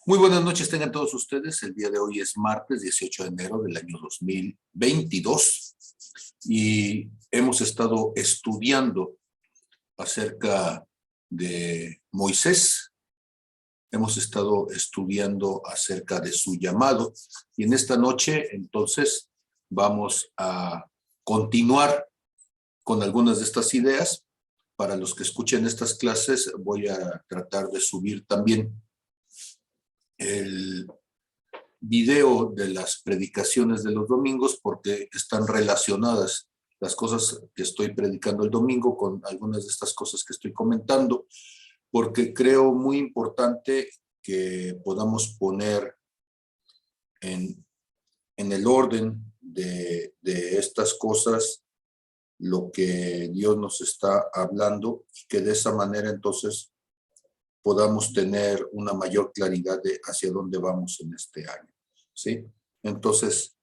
Muy buenas noches tengan todos ustedes. El día de hoy es martes 18 de enero del año 2022 y hemos estado estudiando acerca de Moisés. Hemos estado estudiando acerca de su llamado y en esta noche entonces vamos a continuar con algunas de estas ideas. Para los que escuchen estas clases voy a tratar de subir también el video de las predicaciones de los domingos porque están relacionadas las cosas que estoy predicando el domingo con algunas de estas cosas que estoy comentando, porque creo muy importante que podamos poner en el orden de estas cosas lo que Dios nos está hablando y que de esa manera entonces podamos tener una mayor claridad de hacia dónde vamos en este año, ¿sí? Entonces,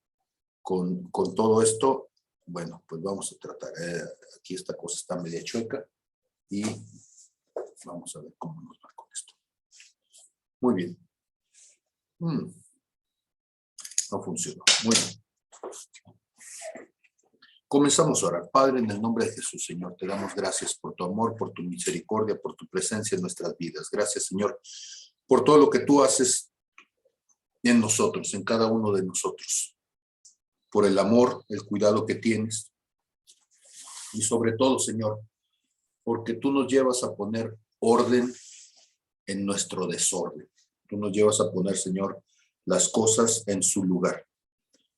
con todo esto, bueno, pues vamos a tratar. Aquí esta cosa está media chueca y vamos a ver cómo nos va con esto. Muy bien. No funcionó. Muy bien. Comenzamos a orar. Padre, en el nombre de Jesús, Señor, te damos gracias por tu amor, por tu misericordia, por tu presencia en nuestras vidas. Gracias, Señor, por todo lo que tú haces en nosotros, en cada uno de nosotros, por el amor, el cuidado que tienes y sobre todo, Señor, porque tú nos llevas a poner orden en nuestro desorden. Tú nos llevas a poner, Señor, las cosas en su lugar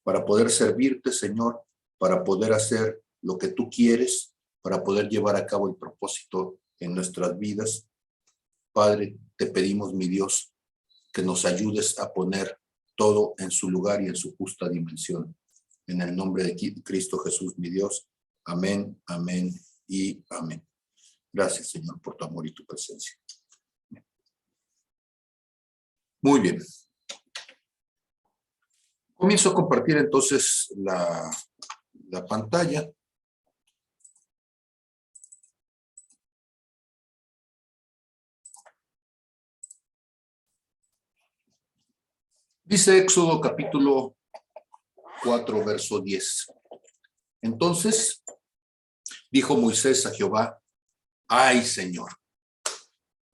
para poder servirte, Señor, para poder hacer lo que tú quieres, para poder llevar a cabo el propósito en nuestras vidas. Padre, te pedimos, mi Dios, que nos ayudes a poner todo en su lugar y en su justa dimensión. En el nombre de Cristo Jesús, mi Dios. Amén, amén y amén. Gracias, Señor, por tu amor y tu presencia. Muy bien. Comienzo a compartir entonces la pantalla. Dice Éxodo capítulo 4, verso 10. Entonces dijo Moisés a Jehová: ay, Señor,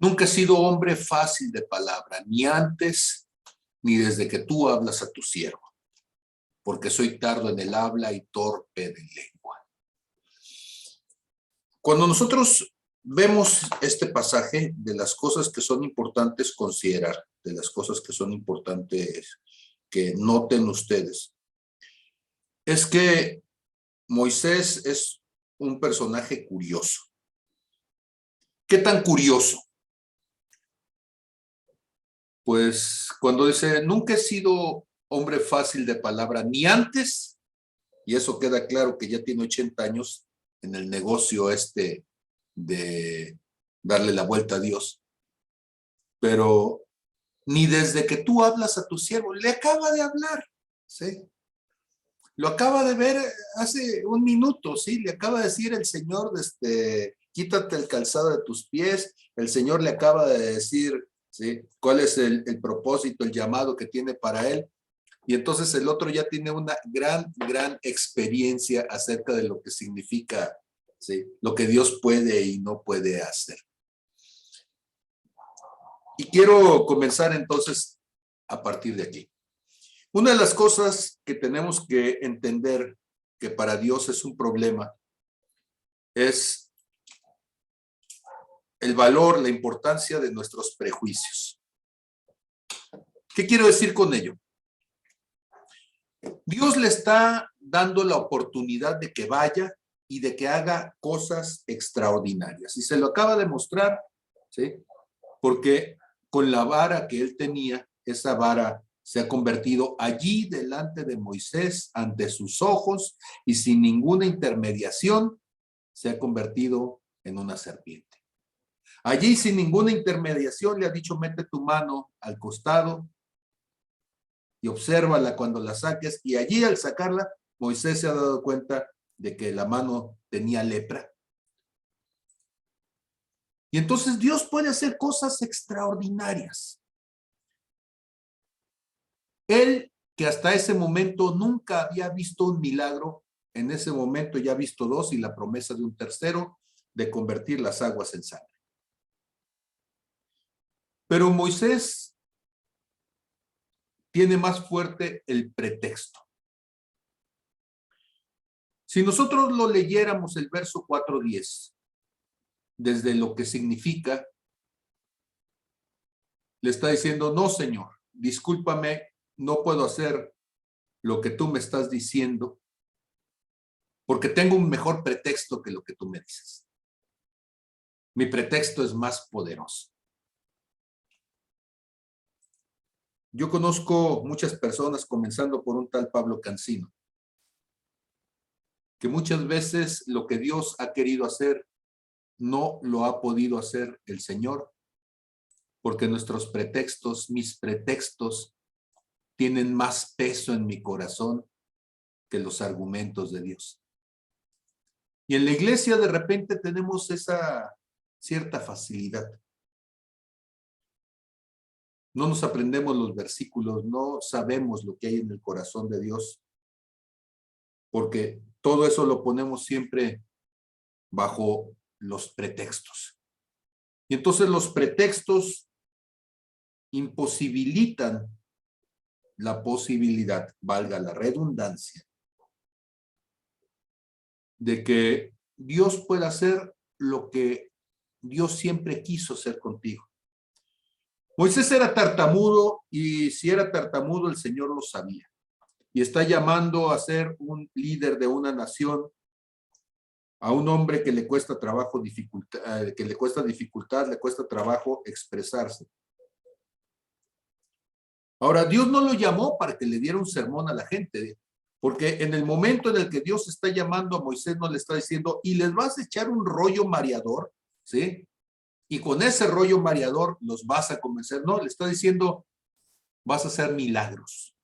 nunca he sido hombre fácil de palabra, ni antes ni desde que tú hablas a tu siervo, porque soy tardo en el habla y torpe de lengua. Cuando nosotros vemos este pasaje, de las cosas que son importantes considerar, de las cosas que son importantes que noten ustedes, es que Moisés es un personaje curioso. ¿Qué tan curioso? Pues cuando dice, nunca he sido hombre fácil de palabra, ni antes, y eso queda claro que ya tiene 80 años en el negocio de darle la vuelta a Dios, pero ni desde que tú hablas a tu siervo, le acaba de hablar, ¿sí? Lo acaba de ver hace un minuto, ¿sí? Le acaba de decir el Señor, quítate el calzado de tus pies. El Señor le acaba de decir, ¿sí? ¿Cuál es el propósito, el llamado que tiene para él? Y entonces el otro ya tiene una gran experiencia acerca de lo que significa, ¿sí? Lo que Dios puede y no puede hacer. Y quiero comenzar entonces a partir de aquí. Una de las cosas que tenemos que entender que para Dios es un problema es el valor, la importancia de nuestros prejuicios. ¿Qué quiero decir con ello? Dios le está dando la oportunidad de que vaya y de que haga cosas extraordinarias. Y se lo acaba de mostrar, ¿sí? Porque con la vara que él tenía, esa vara se ha convertido allí delante de Moisés, ante sus ojos, y sin ninguna intermediación, se ha convertido en una serpiente. Allí, sin ninguna intermediación, le ha dicho, mete tu mano al costado y obsérvala cuando la saques. Y allí, al sacarla, Moisés se ha dado cuenta de que la mano tenía lepra. Y entonces Dios puede hacer cosas extraordinarias. Él, que hasta ese momento nunca había visto un milagro, en ese momento ya ha visto dos y la promesa de un tercero de convertir las aguas en sangre. Pero Moisés tiene más fuerte el pretexto. Si nosotros lo leyéramos el verso 4:10, desde lo que significa, le está diciendo, no, Señor, discúlpame, no puedo hacer lo que tú me estás diciendo, porque tengo un mejor pretexto que lo que tú me dices. Mi pretexto es más poderoso. Yo conozco muchas personas, comenzando por un tal Pablo Cancino, que muchas veces lo que Dios ha querido hacer no lo ha podido hacer el Señor, porque nuestros pretextos, mis pretextos, tienen más peso en mi corazón que los argumentos de Dios. Y en la iglesia de repente tenemos esa cierta facilidad. No nos aprendemos los versículos, no sabemos lo que hay en el corazón de Dios, porque todo eso lo ponemos siempre bajo los pretextos. Y entonces los pretextos imposibilitan la posibilidad, valga la redundancia, de que Dios pueda hacer lo que Dios siempre quiso hacer contigo. Moisés era tartamudo y si era tartamudo el Señor lo sabía. Y está llamando a ser un líder de una nación a un hombre que le cuesta trabajo, le cuesta trabajo expresarse. Ahora, Dios no lo llamó para que le diera un sermón a la gente, porque en el momento en el que Dios está llamando a Moisés, no le está diciendo, y les vas a echar un rollo mareador, ¿sí? Y con ese rollo mareador los vas a convencer. No, le está diciendo, vas a hacer milagros.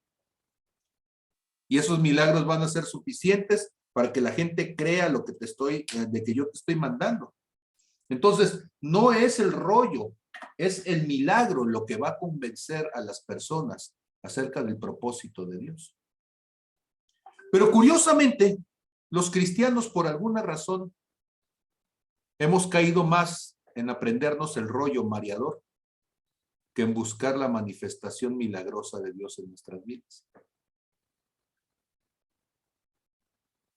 Y esos milagros van a ser suficientes para que la gente crea lo que de que yo te estoy mandando. Entonces, no es el rollo, es el milagro lo que va a convencer a las personas acerca del propósito de Dios. Pero curiosamente, los cristianos por alguna razón hemos caído más en aprendernos el rollo mareador que en buscar la manifestación milagrosa de Dios en nuestras vidas.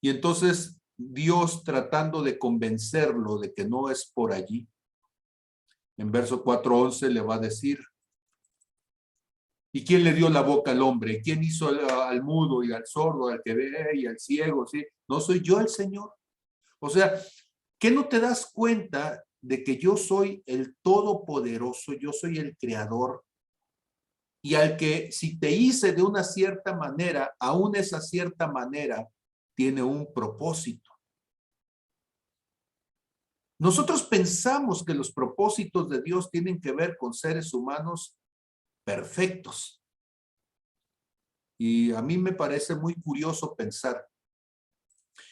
Y entonces Dios, tratando de convencerlo de que no es por allí, en verso 4:11 le va a decir, ¿y quién le dio la boca al hombre? ¿Quién hizo al mudo y al sordo, al que ve y al ciego? ¿Sí? ¿No soy yo el Señor? O sea, ¿qué no te das cuenta de que yo soy el todopoderoso, yo soy el creador? Y al que si te hice de una cierta manera, aún esa cierta manera tiene un propósito. Nosotros pensamos que los propósitos de Dios tienen que ver con seres humanos perfectos. Y a mí me parece muy curioso pensar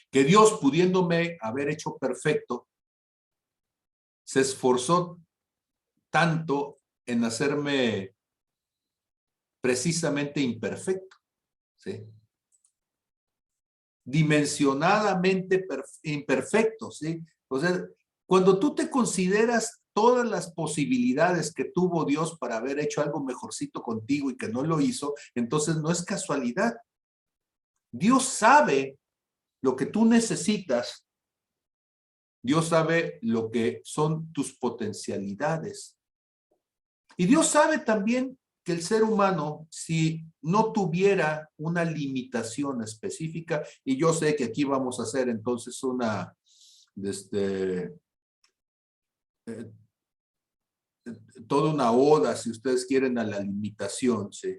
que Dios, pudiéndome haber hecho perfecto, se esforzó tanto en hacerme precisamente imperfecto, ¿sí? Dimensionadamente imperfecto, ¿sí? O sea, cuando tú te consideras todas las posibilidades que tuvo Dios para haber hecho algo mejorcito contigo y que no lo hizo, entonces no es casualidad. Dios sabe lo que tú necesitas. Dios sabe lo que son tus potencialidades. Y Dios sabe también que el ser humano, si no tuviera una limitación específica, y yo sé que aquí vamos a hacer entonces toda una oda, si ustedes quieren, a la limitación, ¿sí?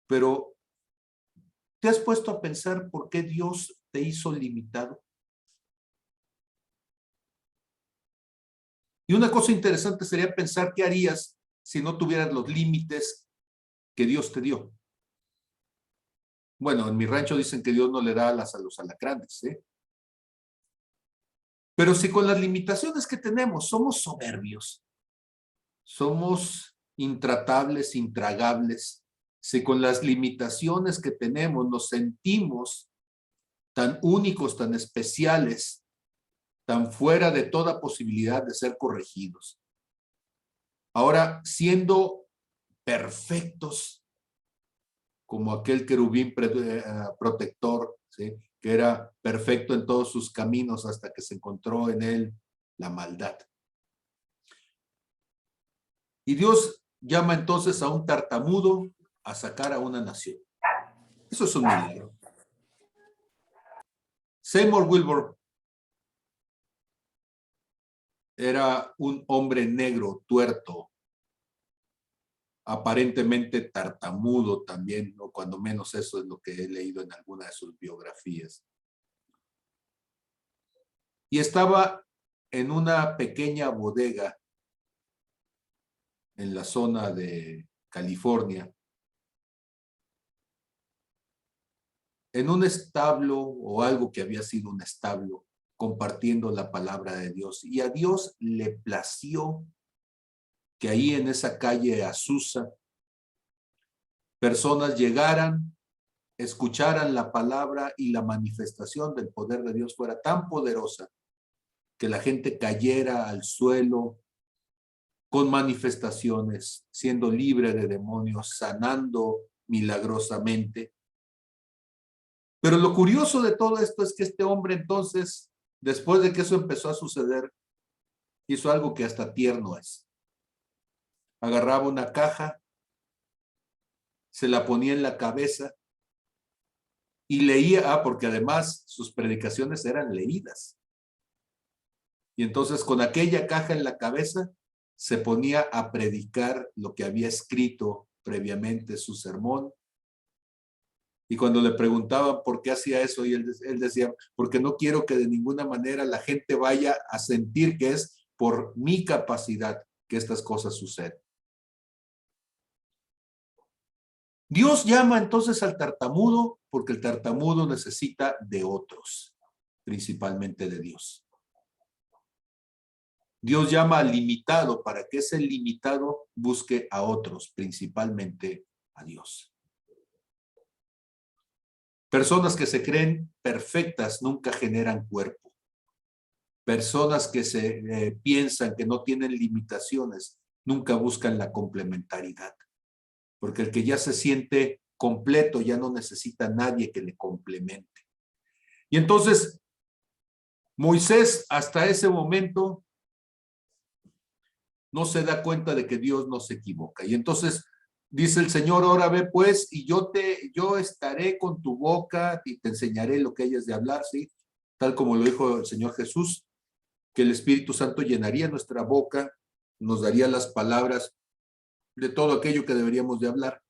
Pero, ¿te has puesto a pensar por qué Dios te hizo limitado? Y una cosa interesante sería pensar qué harías si no tuvieras los límites que Dios te dio. Bueno, en mi rancho dicen que Dios no le da alas a los alacranes, ¿eh? Pero si con las limitaciones que tenemos somos soberbios, somos intratables, intragables, si con las limitaciones que tenemos nos sentimos tan únicos, tan especiales, tan fuera de toda posibilidad de ser corregidos. Ahora, siendo perfectos, como aquel querubín protector, ¿sí?, que era perfecto en todos sus caminos hasta que se encontró en él la maldad. Y Dios llama entonces a un tartamudo a sacar a una nación. Eso es un milagro. Seymour Wilbur era un hombre negro, tuerto, aparentemente tartamudo también, o cuando menos eso es lo que he leído en alguna de sus biografías. Y estaba en una pequeña bodega en la zona de California, en un establo o algo que había sido un establo, compartiendo la palabra de Dios. Y a Dios le plació que ahí en esa calle Azusa, personas llegaran, escucharan la palabra y la manifestación del poder de Dios fuera tan poderosa que la gente cayera al suelo con manifestaciones, siendo libre de demonios, sanando milagrosamente. Pero lo curioso de todo esto es que este hombre entonces, después de que eso empezó a suceder, hizo algo que hasta tierno es. Agarraba una caja, se la ponía en la cabeza y leía, porque además sus predicaciones eran leídas. Y entonces con aquella caja en la cabeza se ponía a predicar lo que había escrito previamente su sermón. Y cuando le preguntaban por qué hacía eso, y él decía, porque no quiero que de ninguna manera la gente vaya a sentir que es por mi capacidad que estas cosas suceden. Dios llama entonces al tartamudo porque el tartamudo necesita de otros, principalmente de Dios. Dios llama al limitado para que ese limitado busque a otros, principalmente a Dios. Personas que se creen perfectas nunca generan cuerpo. Personas que se piensan que no tienen limitaciones nunca buscan la complementariedad. Porque el que ya se siente completo ya no necesita a nadie que le complemente. Y entonces, Moisés hasta ese momento no se da cuenta de que Dios no se equivoca. Y entonces dice el Señor, ahora ve pues, y yo estaré con tu boca y te enseñaré lo que hayas de hablar, ¿sí? Tal como lo dijo el Señor Jesús, que el Espíritu Santo llenaría nuestra boca, nos daría las palabras de todo aquello que deberíamos de hablar.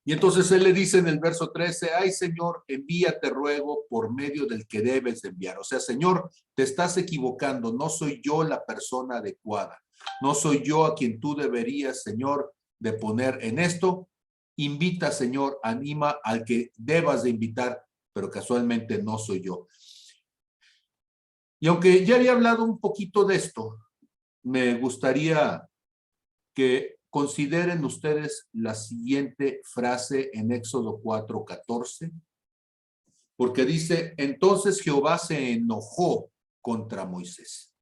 Y entonces él le dice en el verso 13, ay Señor, envíate ruego por medio del que debes de enviar. O sea, Señor, te estás equivocando, no soy yo la persona adecuada, no soy yo a quien tú deberías, Señor, de poner en esto. Invita, Señor, anima al que debas de invitar, pero casualmente no soy yo. Y aunque ya había hablado un poquito de esto, me gustaría que consideren ustedes la siguiente frase en Éxodo 4:14, porque dice, entonces Jehová se enojó contra Moisés.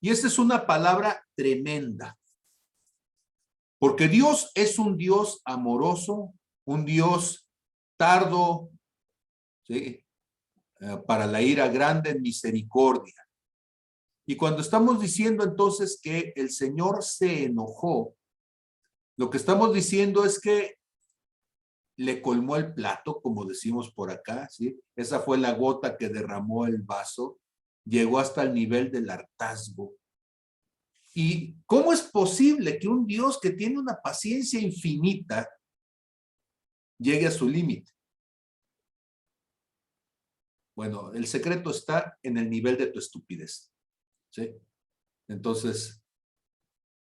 Y esa es una palabra tremenda, porque Dios es un Dios amoroso, un Dios tardo, ¿sí?, para la ira, grande en misericordia. Y cuando estamos diciendo entonces que el Señor se enojó, lo que estamos diciendo es que le colmó el plato, como decimos por acá, ¿sí? Esa fue la gota que derramó el vaso, llegó hasta el nivel del hartazgo. ¿Y cómo es posible que un Dios que tiene una paciencia infinita llegue a su límite? Bueno, el secreto está en el nivel de tu estupidez, ¿sí? Entonces,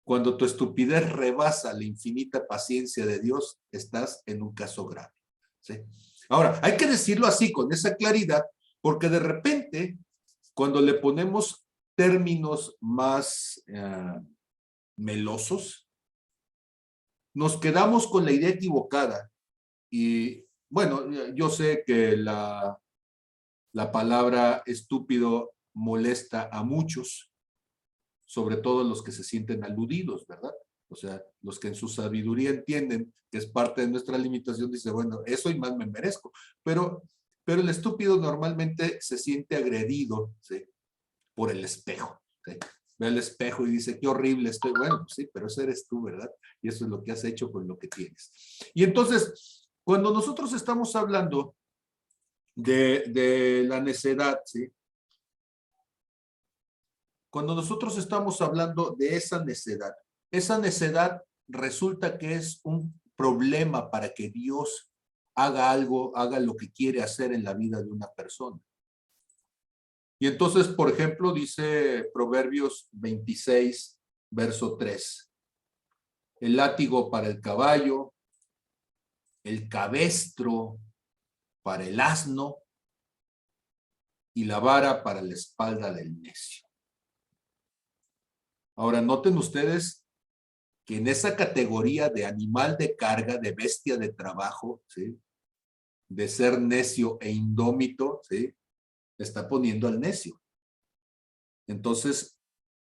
cuando tu estupidez rebasa la infinita paciencia de Dios, estás en un caso grave, ¿sí? Ahora, hay que decirlo así, con esa claridad, porque de repente, cuando le ponemos términos más melosos, nos quedamos con la idea equivocada. Y bueno, yo sé que la palabra estúpido molesta a muchos, sobre todo los que se sienten aludidos, ¿verdad? O sea, los que en su sabiduría entienden que es parte de nuestra limitación, dice, bueno, eso y más me merezco. Pero el estúpido normalmente se siente agredido, ¿sí? Por el espejo, ¿sí? Ve al espejo y dice, qué horrible estoy. Bueno, pues sí, pero ese eres tú, ¿verdad? Y eso es lo que has hecho con lo que tienes. Y entonces, cuando nosotros estamos hablando de la necedad, ¿sí? Cuando nosotros estamos hablando de esa necedad resulta que es un problema para que Dios haga algo, haga lo que quiere hacer en la vida de una persona. Y entonces, por ejemplo, dice Proverbios 26, verso 3. El látigo para el caballo, el cabestro para el asno y la vara para la espalda del necio. Ahora, noten ustedes que en esa categoría de animal de carga, de bestia de trabajo, ¿sí? De ser necio e indómito, ¿sí? Está poniendo al necio. Entonces,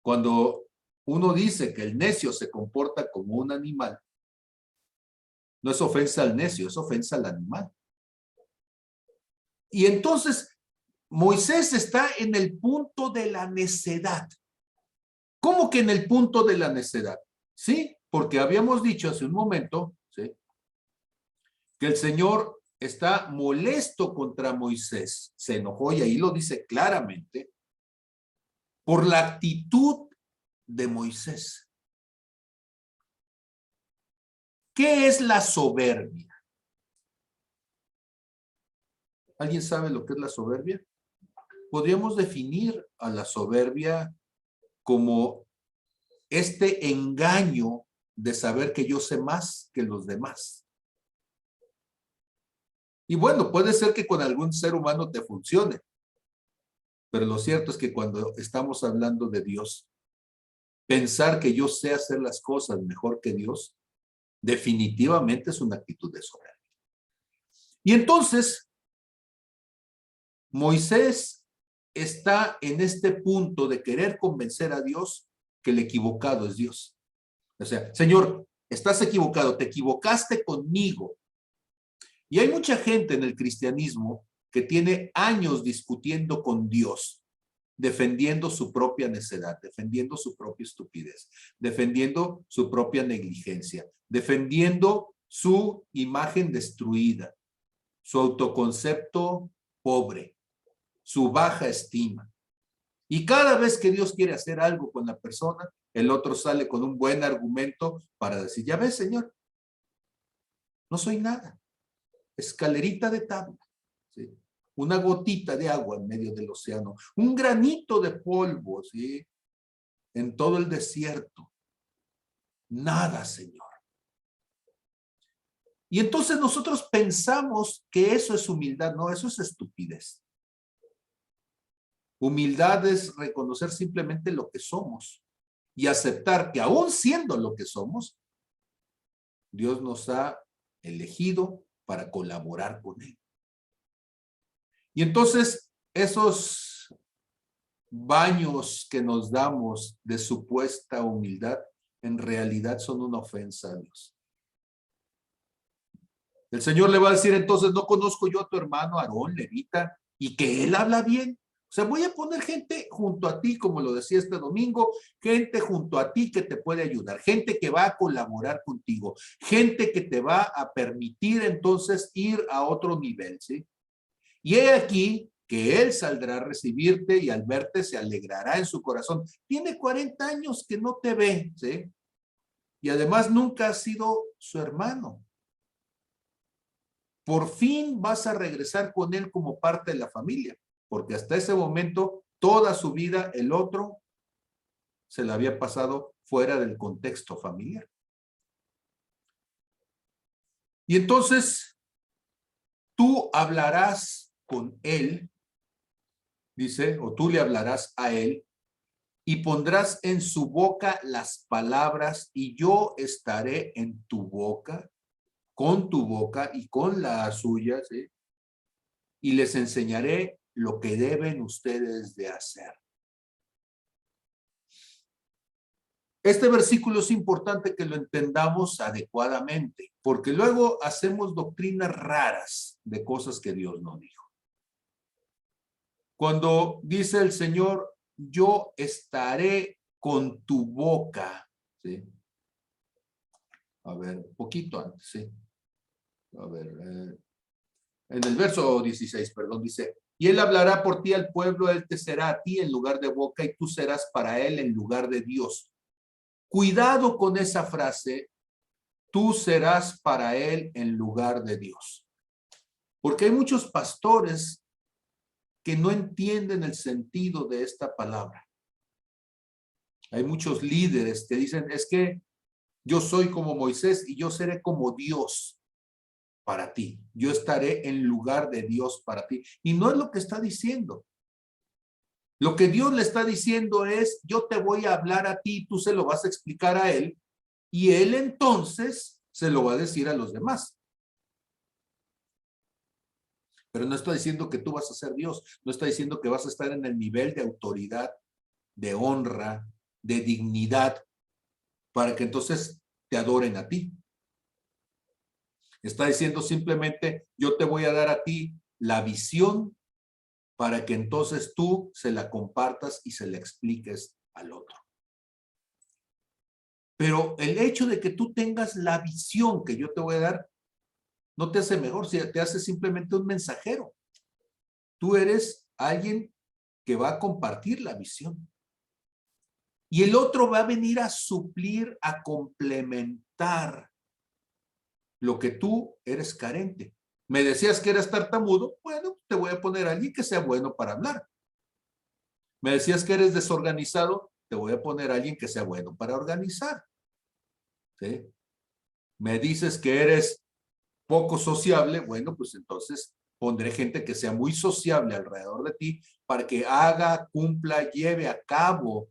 cuando uno dice que el necio se comporta como un animal, no es ofensa al necio, es ofensa al animal. Y entonces, Moisés está en el punto de la necedad. ¿Cómo que en el punto de la necedad? Sí, porque habíamos dicho hace un momento, ¿sí? Que el Señor está molesto contra Moisés, se enojó y ahí lo dice claramente, por la actitud de Moisés. ¿Qué es la soberbia? ¿Alguien sabe lo que es la soberbia? Podríamos definir a la soberbia como este engaño de saber que yo sé más que los demás. Y bueno, puede ser que con algún ser humano te funcione, pero lo cierto es que cuando estamos hablando de Dios, pensar que yo sé hacer las cosas mejor que Dios, definitivamente es una actitud de soberbia. Y entonces, Moisés está en este punto de querer convencer a Dios que el equivocado es Dios. O sea, Señor, estás equivocado, te equivocaste conmigo. Y hay mucha gente en el cristianismo que tiene años discutiendo con Dios, defendiendo su propia necedad, defendiendo su propia estupidez, defendiendo su propia negligencia, defendiendo su imagen destruida, su autoconcepto pobre, su baja estima. Y cada vez que Dios quiere hacer algo con la persona, el otro sale con un buen argumento para decir, ya ves, Señor, no soy nada. Escalerita de tabla, ¿sí? Una gotita de agua en medio del océano, un granito de polvo, ¿sí? En todo el desierto. Nada, Señor. Y entonces nosotros pensamos que eso es humildad. No, eso es estupidez. Humildad es reconocer simplemente lo que somos y aceptar que aún siendo lo que somos, Dios nos ha elegido para colaborar con Él. Y entonces esos baños que nos damos de supuesta humildad en realidad son una ofensa a Dios. El Señor le va a decir entonces, no conozco yo a tu hermano Aarón, levita, y que él habla bien. O sea, voy a poner gente junto a ti, como lo decía este domingo, gente junto a ti que te puede ayudar, gente que va a colaborar contigo, gente que te va a permitir entonces ir a otro nivel, ¿sí? Y he aquí que él saldrá a recibirte y al verte se alegrará en su corazón. Tiene 40 años que no te ve, ¿sí? Y además nunca has sido su hermano. Por fin vas a regresar con él como parte de la familia, porque hasta ese momento, toda su vida, el otro se la había pasado fuera del contexto familiar. Y entonces, tú hablarás con él, dice, o tú le hablarás a él, y pondrás en su boca las palabras, y yo estaré en tu boca y con la suya, ¿sí? Y les enseñaré lo que deben ustedes de hacer. Este versículo es importante que lo entendamos adecuadamente, porque luego hacemos doctrinas raras de cosas que Dios no dijo. Cuando dice el Señor, yo estaré con tu boca, ¿sí? A ver, un poquito antes, ¿sí? A ver, en el verso 16, perdón, dice, y él hablará por ti al pueblo, él te será a ti en lugar de boca, y tú serás para él en lugar de Dios. Cuidado con esa frase, tú serás para él en lugar de Dios. Porque hay muchos pastores que no entienden el sentido de esta palabra. Hay muchos líderes que dicen, es que yo soy como Moisés y yo seré como Dios para ti. Yo estaré en lugar de Dios para ti. Y no es lo que está diciendo. Lo que Dios le está diciendo es, yo te voy a hablar a ti, tú se lo vas a explicar a él, y él entonces se lo va a decir a los demás. Pero no está diciendo que tú vas a ser Dios, no está diciendo que vas a estar en el nivel de autoridad, de honra, de dignidad, para que entonces te adoren a ti. Está diciendo simplemente, yo te voy a dar a ti la visión para que entonces tú se la compartas y se la expliques al otro. Pero el hecho de que tú tengas la visión que yo te voy a dar, no te hace mejor, te hace simplemente un mensajero. Tú eres alguien que va a compartir la visión. Y el otro va a venir a suplir, a complementar lo que tú eres carente. Me decías que eras tartamudo, bueno, te voy a poner a alguien que sea bueno para hablar. Me decías que eres desorganizado, te voy a poner a alguien que sea bueno para organizar. ¿Sí? Me dices que eres poco sociable, bueno, pues entonces pondré gente que sea muy sociable alrededor de ti para que haga, cumpla, lleve a cabo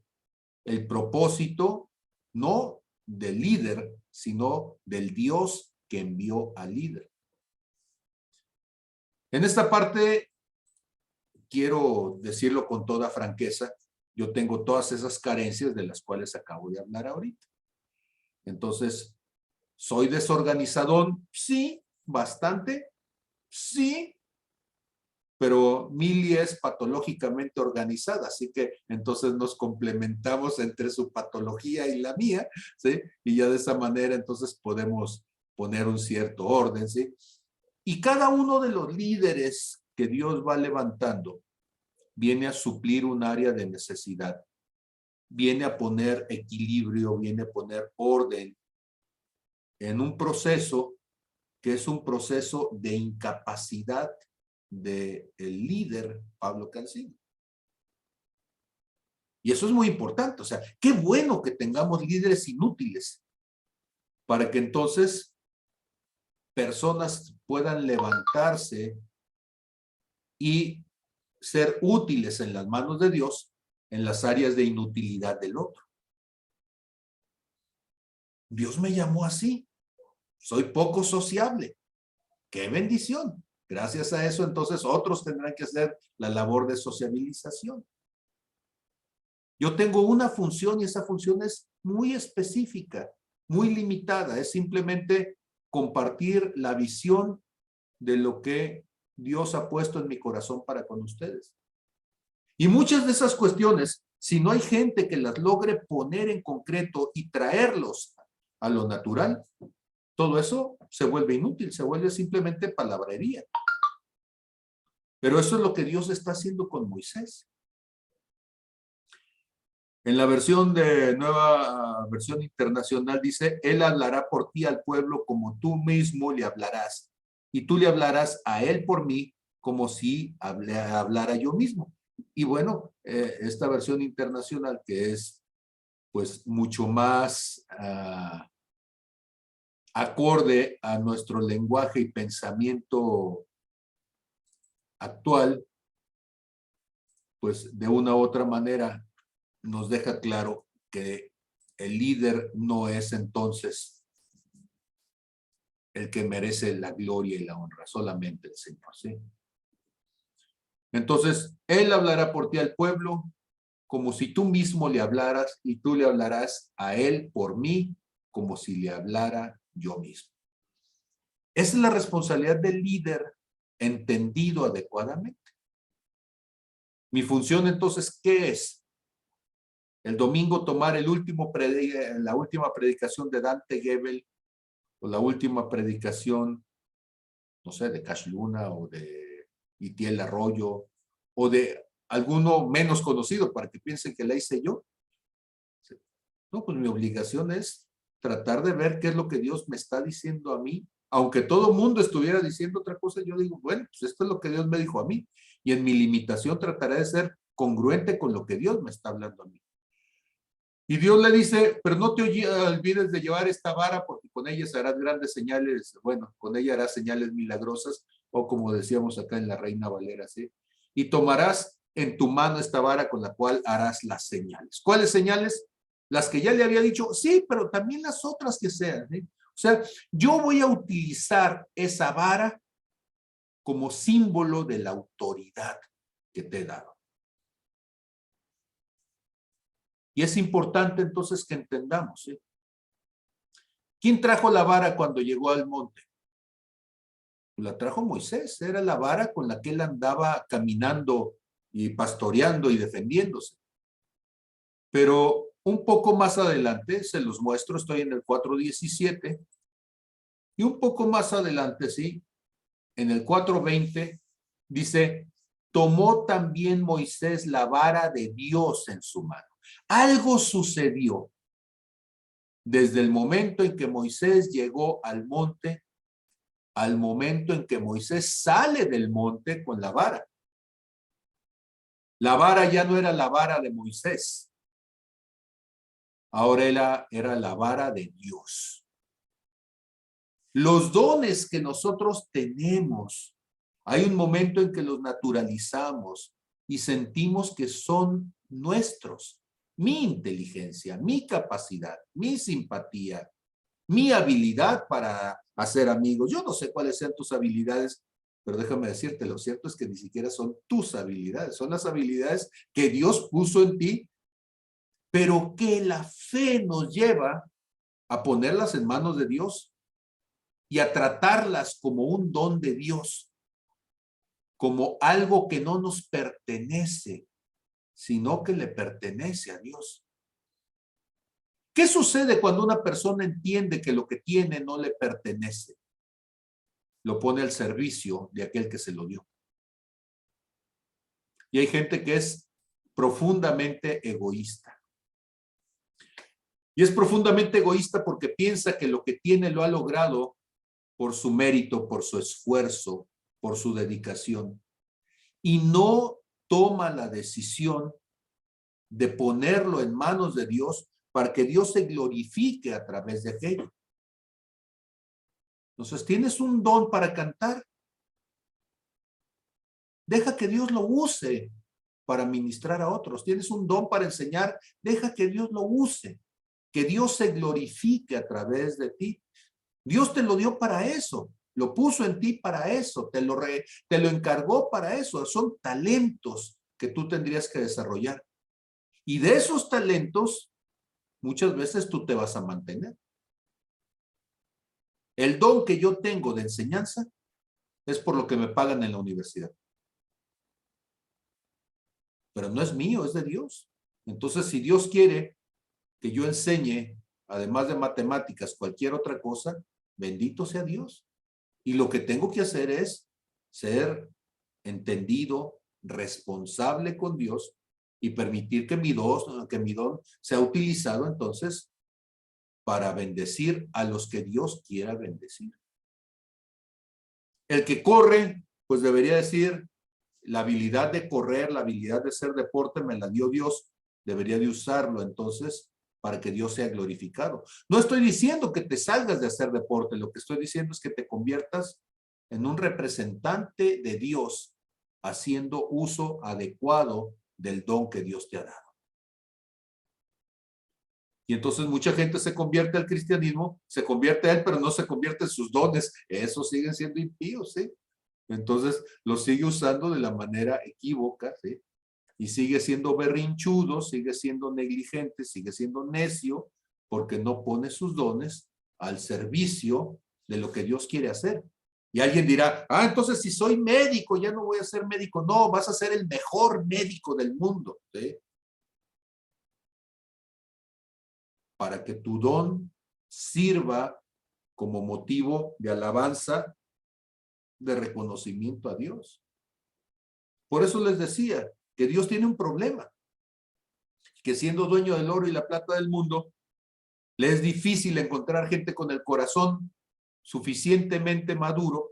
el propósito, no del líder, sino del Dios que envió al líder. En esta parte, quiero decirlo con toda franqueza, yo tengo todas esas carencias de las cuales acabo de hablar ahorita. Entonces, ¿soy desorganizadón? Sí, bastante, sí, pero Mili es patológicamente organizada, así que entonces nos complementamos entre su patología y la mía, ¿sí? Y ya de esa manera entonces podemos poner un cierto orden, ¿sí? Y cada uno de los líderes que Dios va levantando viene a suplir un área de necesidad, viene a poner equilibrio, viene a poner orden en un proceso que es un proceso de incapacidad del líder Pablo Cancino. Y eso es muy importante, o sea, qué bueno que tengamos líderes inútiles para que entonces personas puedan levantarse y ser útiles en las manos de Dios en las áreas de inutilidad del otro. Dios me llamó así. Soy poco sociable. ¡Qué bendición! Gracias a eso, entonces, otros tendrán que hacer la labor de sociabilización. Yo tengo una función y esa función es muy específica, muy limitada. Es simplemente compartir la visión de lo que Dios ha puesto en mi corazón para con ustedes. Y muchas de esas cuestiones, si no hay gente que las logre poner en concreto y traerlos a lo natural, todo eso se vuelve inútil, se vuelve simplemente palabrería. Pero eso es lo que Dios está haciendo con Moisés. En la versión de nueva versión internacional dice, él hablará por ti al pueblo como tú mismo le hablarás. Y tú le hablarás a él por mí como si hablara yo mismo. Y bueno, esta versión internacional que es pues mucho más acorde a nuestro lenguaje y pensamiento actual, pues de una u otra manera nos deja claro que el líder no es entonces el que merece la gloria y la honra, solamente el Señor, ¿sí? Entonces, Él hablará por ti al pueblo, como si tú mismo le hablaras, y tú le hablarás a Él por mí, como si le hablara yo mismo. Esa es la responsabilidad del líder entendido adecuadamente. Mi función entonces, ¿qué es? El domingo tomar la última predicación de Dante Gebel, o la última predicación, no sé, de Cash Luna o de Itiel Arroyo, o de alguno menos conocido para que piensen que la hice yo. No, pues mi obligación es tratar de ver qué es lo que Dios me está diciendo a mí. Aunque todo el mundo estuviera diciendo otra cosa, yo digo, bueno, pues esto es lo que Dios me dijo a mí. Y en mi limitación trataré de ser congruente con lo que Dios me está hablando a mí. Y Dios le dice, pero no te olvides de llevar esta vara porque con ella harás grandes señales, bueno, con ella harás señales milagrosas, o como decíamos acá en la Reina Valera, ¿sí? Y tomarás en tu mano esta vara con la cual harás las señales. ¿Cuáles señales? Las que ya le había dicho, sí, pero también las otras que sean, ¿sí? O sea, yo voy a utilizar esa vara como símbolo de la autoridad que te he dado. Y es importante entonces que entendamos, ¿sí? ¿Quién trajo la vara cuando llegó al monte? La trajo Moisés, era la vara con la que él andaba caminando y pastoreando y defendiéndose. Pero un poco más adelante, se los muestro, estoy en el 4:17, y un poco más adelante, sí, en el 4:20, dice, tomó también Moisés la vara de Dios en su mano. Algo sucedió desde el momento en que Moisés llegó al monte al momento en que Moisés sale del monte con la vara. La vara ya no era la vara de Moisés, ahora era la vara de Dios. Los dones que nosotros tenemos, hay un momento en que los naturalizamos y sentimos que son nuestros. Mi inteligencia, mi capacidad, mi simpatía, mi habilidad para hacer amigos. Yo no sé cuáles sean tus habilidades, pero déjame decirte, lo cierto es que ni siquiera son tus habilidades, son las habilidades que Dios puso en ti, pero que la fe nos lleva a ponerlas en manos de Dios y a tratarlas como un don de Dios, como algo que no nos pertenece, sino que le pertenece a Dios. ¿Qué sucede cuando una persona entiende que lo que tiene no le pertenece? Lo pone al servicio de aquel que se lo dio. Y hay gente que es profundamente egoísta. Y es profundamente egoísta porque piensa que lo que tiene lo ha logrado por su mérito, por su esfuerzo, por su dedicación. Y no toma la decisión de ponerlo en manos de Dios para que Dios se glorifique a través de aquello. Entonces, tienes un don para cantar. Deja que Dios lo use para ministrar a otros. Tienes un don para enseñar. Deja que Dios lo use. Que Dios se glorifique a través de ti. Dios te lo dio para eso. Lo puso en ti para eso. Te lo encargó para eso. Son talentos que tú tendrías que desarrollar. Y de esos talentos, muchas veces tú te vas a mantener. El don que yo tengo de enseñanza es por lo que me pagan en la universidad. Pero no es mío, es de Dios. Entonces, si Dios quiere que yo enseñe, además de matemáticas, cualquier otra cosa, bendito sea Dios. Y lo que tengo que hacer es ser entendido, responsable con Dios y permitir que mi don sea utilizado entonces para bendecir a los que Dios quiera bendecir. El que corre, pues debería decir, la habilidad de correr, la habilidad de hacer deporte me la dio Dios, debería de usarlo entonces para que Dios sea glorificado. No estoy diciendo que te salgas de hacer deporte, lo que estoy diciendo es que te conviertas en un representante de Dios, haciendo uso adecuado del don que Dios te ha dado. Y entonces mucha gente se convierte al cristianismo, se convierte a él, pero no se convierte en sus dones. Esos siguen siendo impíos, ¿sí? Entonces lo sigue usando de la manera equívoca, ¿sí? Y sigue siendo berrinchudo, sigue siendo negligente, sigue siendo necio, porque no pone sus dones al servicio de lo que Dios quiere hacer. Y alguien dirá, entonces si soy médico, ya no voy a ser médico. No, vas a ser el mejor médico del mundo, ¿sí? Para que tu don sirva como motivo de alabanza, de reconocimiento a Dios. Por eso les decía que Dios tiene un problema, que siendo dueño del oro y la plata del mundo, le es difícil encontrar gente con el corazón suficientemente maduro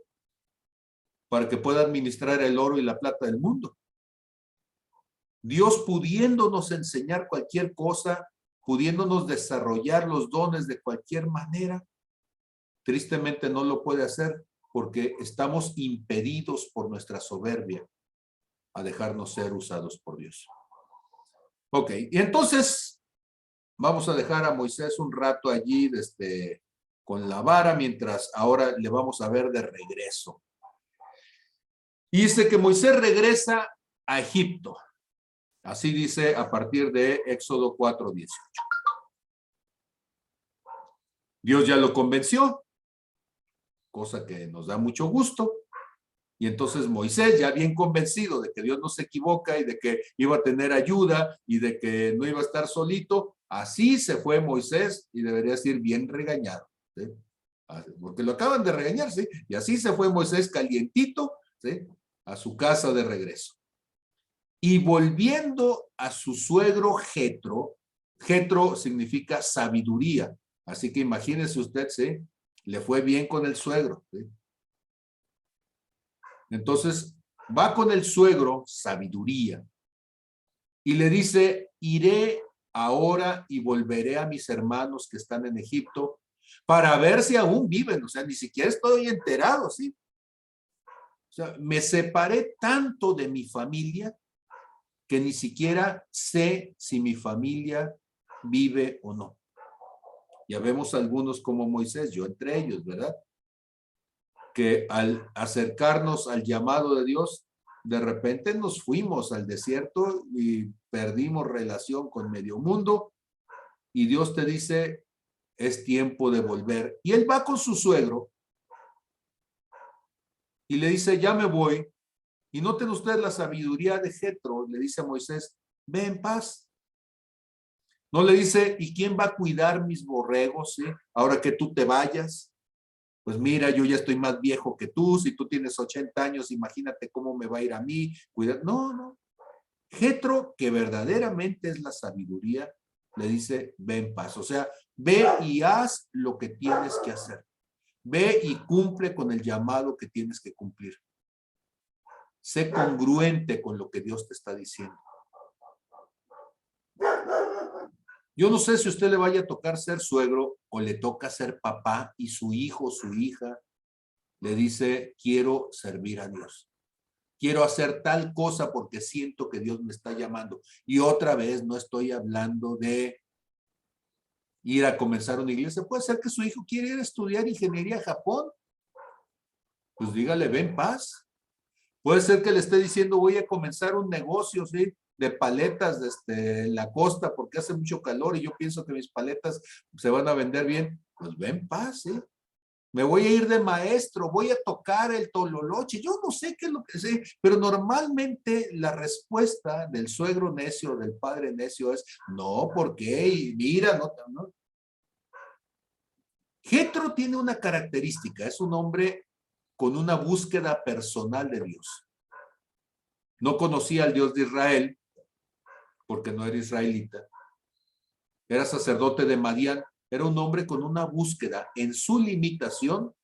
para que pueda administrar el oro y la plata del mundo. Dios pudiéndonos enseñar cualquier cosa, pudiéndonos desarrollar los dones de cualquier manera, tristemente no lo puede hacer porque estamos impedidos por nuestra soberbia a dejarnos ser usados por Dios. Ok, y entonces vamos a dejar a Moisés un rato allí con la vara, mientras ahora le vamos a ver de regreso. Y dice que Moisés regresa a Egipto. Así dice a partir de Éxodo 4:18. Dios ya lo convenció, cosa que nos da mucho gusto. Y entonces Moisés, ya bien convencido de que Dios no se equivoca y de que iba a tener ayuda y de que no iba a estar solito, así se fue Moisés y debería decir bien regañado, ¿sí? Porque lo acaban de regañar, ¿sí? Y así se fue Moisés calientito, ¿sí? A su casa de regreso. Y volviendo a su suegro Jetro, Jetro significa sabiduría, así que imagínese usted, ¿sí? Le fue bien con el suegro, ¿sí? Entonces, va con el suegro, sabiduría, y le dice, iré ahora y volveré a mis hermanos que están en Egipto para ver si aún viven, o sea, ni siquiera estoy enterado, ¿sí? O sea, me separé tanto de mi familia que ni siquiera sé si mi familia vive o no. Ya vemos algunos como Moisés, yo entre ellos, ¿verdad? Que al acercarnos al llamado de Dios, de repente nos fuimos al desierto y perdimos relación con medio mundo y Dios te dice, es tiempo de volver. Y él va con su suegro y le dice, ya me voy. Y noten ustedes la sabiduría de Jetro, le dice a Moisés, ve en paz. No le dice, ¿y quién va a cuidar mis borregos, ¿sí? Ahora que tú te vayas? Pues mira, yo ya estoy más viejo que tú, si tú tienes 80 años, imagínate cómo me va a ir a mí. Cuidar. No, no. Jetro, que verdaderamente es la sabiduría, le dice, ve en paz. O sea, ve y haz lo que tienes que hacer. Ve y cumple con el llamado que tienes que cumplir. Sé congruente con lo que Dios te está diciendo. Yo no sé si a usted le vaya a tocar ser suegro o le toca ser papá y su hijo, su hija, le dice, quiero servir a Dios. Quiero hacer tal cosa porque siento que Dios me está llamando. Y otra vez no estoy hablando de ir a comenzar una iglesia. Puede ser que su hijo quiere ir a estudiar ingeniería a Japón. Pues dígale, ven en paz. Puede ser que le esté diciendo, voy a comenzar un negocio, ¿sí? De paletas desde la costa porque hace mucho calor y yo pienso que mis paletas se van a vender bien. Pues ven en paz, ¿sí? Me voy a ir de maestro, voy a tocar el tololoche, yo no sé qué es lo que sé, pero normalmente la respuesta del suegro necio, del padre necio es, no, ¿por qué? Y mira, no. Jetro tiene una característica, es un hombre con una búsqueda personal de Dios. No conocía al Dios de Israel, porque no era israelita. Era sacerdote de Madián, era un hombre con una búsqueda en su limitación,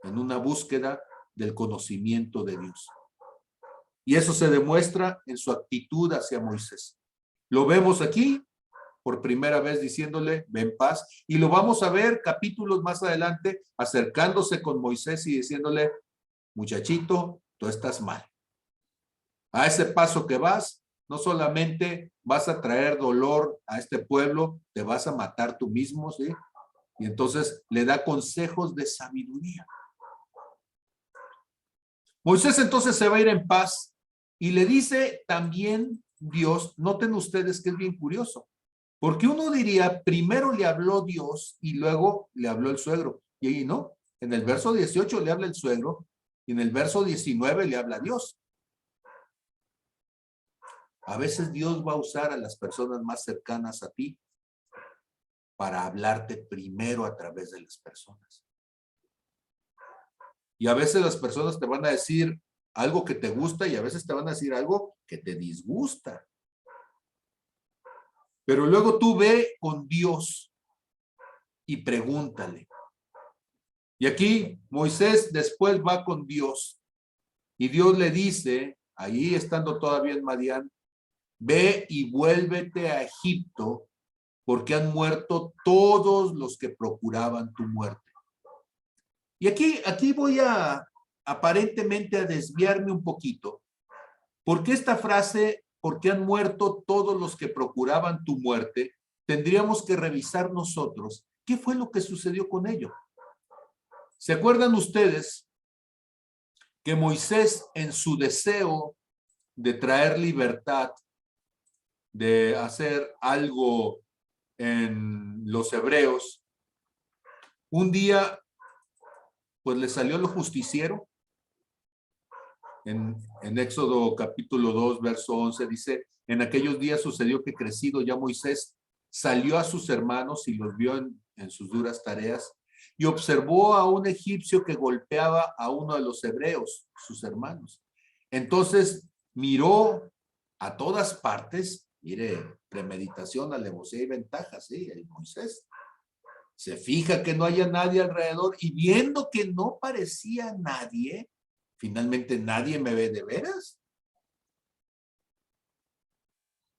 en una búsqueda del conocimiento de Dios. Y eso se demuestra en su actitud hacia Moisés. Lo vemos aquí por primera vez diciéndole, ven paz, y lo vamos a ver capítulos más adelante acercándose con Moisés y diciéndole, muchachito, tú estás mal. A ese paso que vas, No solamente vas a traer dolor a este pueblo, te vas a matar tú mismo, ¿sí? Y entonces le da consejos de sabiduría. Moisés entonces se va a ir en paz y le dice también Dios, noten ustedes que es bien curioso, porque uno diría, primero le habló Dios y luego le habló el suegro. Y ahí no, en el verso 18 le habla el suegro y en el verso 19 le habla Dios. A veces Dios va a usar a las personas más cercanas a ti para hablarte primero a través de las personas. Y a veces las personas te van a decir algo que te gusta y a veces te van a decir algo que te disgusta. Pero luego tú ve con Dios y pregúntale. Y aquí Moisés después va con Dios y Dios le dice, ahí estando todavía en Madián, ve y vuélvete a Egipto porque han muerto todos los que procuraban tu muerte. Y aquí voy a aparentemente a desviarme un poquito, porque esta frase, porque han muerto todos los que procuraban tu muerte, tendríamos que revisar nosotros qué fue lo que sucedió con ello. ¿Se acuerdan ustedes que Moisés, en su deseo de traer libertad, de hacer algo en los hebreos, un día pues le salió lo justiciero? En Éxodo capítulo 2, verso 11 dice, en aquellos días sucedió que crecido ya Moisés salió a sus hermanos y los vio en sus duras tareas y observó a un egipcio que golpeaba a uno de los hebreos, sus hermanos. Entonces miró a todas partes, mire, premeditación, alevosía y ventaja, sí, el Moisés. Se fija que no haya nadie alrededor y viendo que no parecía nadie, finalmente nadie me ve de veras.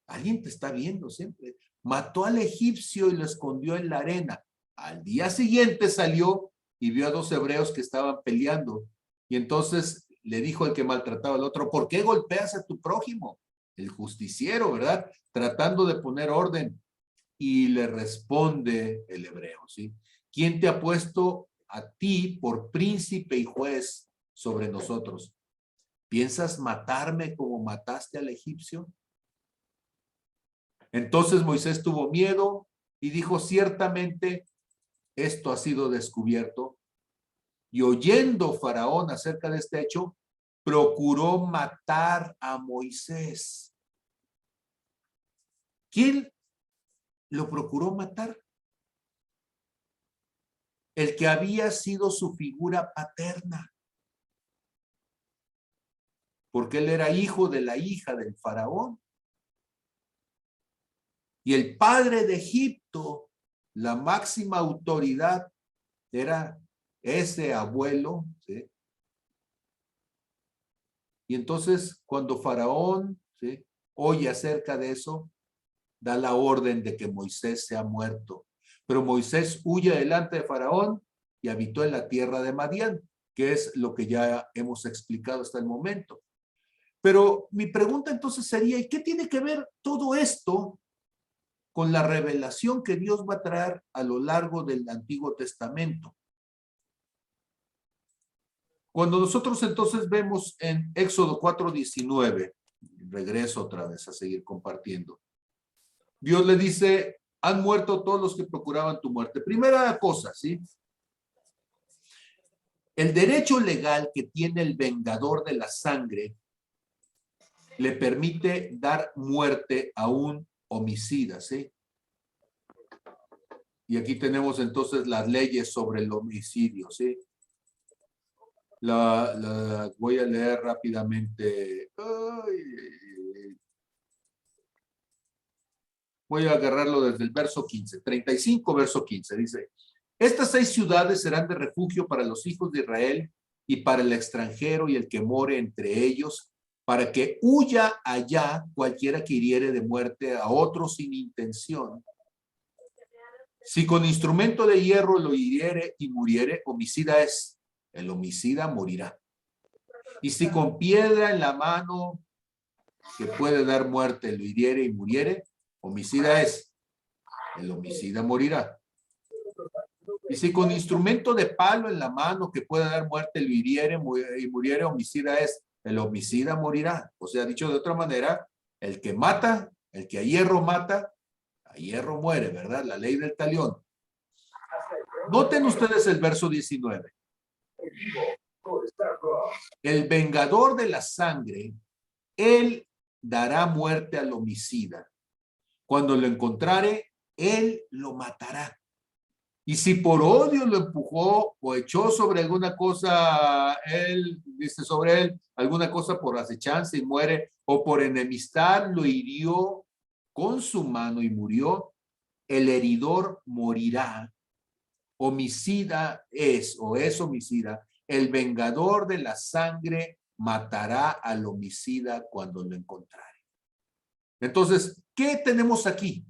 Alguien te está viendo siempre. Mató al egipcio y lo escondió en la arena. Al día siguiente salió y vio a dos hebreos que estaban peleando. Y entonces le dijo al que maltrataba al otro, ¿por qué golpeas a tu prójimo? El justiciero, ¿verdad? Tratando de poner orden. Y le responde el hebreo, ¿sí? ¿Quién te ha puesto a ti por príncipe y juez sobre nosotros? ¿Piensas matarme como mataste al egipcio? Entonces Moisés tuvo miedo y dijo, ciertamente esto ha sido descubierto. Y oyendo Faraón acerca de este hecho, procuró matar a Moisés. ¿Quién lo procuró matar? El que había sido su figura paterna. Porque él era hijo de la hija del faraón. Y el padre de Egipto, la máxima autoridad, era ese abuelo, ¿sí? Y entonces, cuando Faraón, ¿sí?, oye acerca de eso, da la orden de que Moisés sea muerto. Pero Moisés huye delante de Faraón y habitó en la tierra de Madián, que es lo que ya hemos explicado hasta el momento. Pero mi pregunta entonces sería, ¿y qué tiene que ver todo esto con la revelación que Dios va a traer a lo largo del Antiguo Testamento? Cuando nosotros entonces vemos en Éxodo 4:19, regreso otra vez a seguir compartiendo, Dios le dice, han muerto todos los que procuraban tu muerte. Primera cosa, ¿sí? El derecho legal que tiene el vengador de la sangre le permite dar muerte a un homicida, ¿sí? Y aquí tenemos entonces las leyes sobre el homicidio, ¿sí? La voy a leer rápidamente. Voy a agarrarlo desde el verso 15, 35, verso 15. Dice, estas 6 ciudades serán de refugio para los hijos de Israel y para el extranjero y el que more entre ellos, para que huya allá cualquiera que hiriere de muerte a otro sin intención. Si con instrumento de hierro lo hiriere y muriere, homicida es. El homicida morirá. Y si con piedra en la mano que puede dar muerte lo hiriere y muriere, homicida es. El homicida morirá. Y si con instrumento de palo en la mano que puede dar muerte lo hiriere y muriere, homicida es. El homicida morirá. O sea, dicho de otra manera, el que mata, el que a hierro mata, a hierro muere, ¿verdad? La ley del talión. Noten ustedes el verso 19. El vengador de la sangre, él dará muerte al homicida. Cuando lo encontrare, él lo matará. Y si por odio lo empujó o echó sobre alguna cosa, él, dice sobre él, alguna cosa por acechanza y muere, o por enemistad lo hirió con su mano y murió, el heridor morirá. Homicida es, o es homicida, el vengador de la sangre matará al homicida cuando lo encontrare. Entonces, ¿qué tenemos aquí?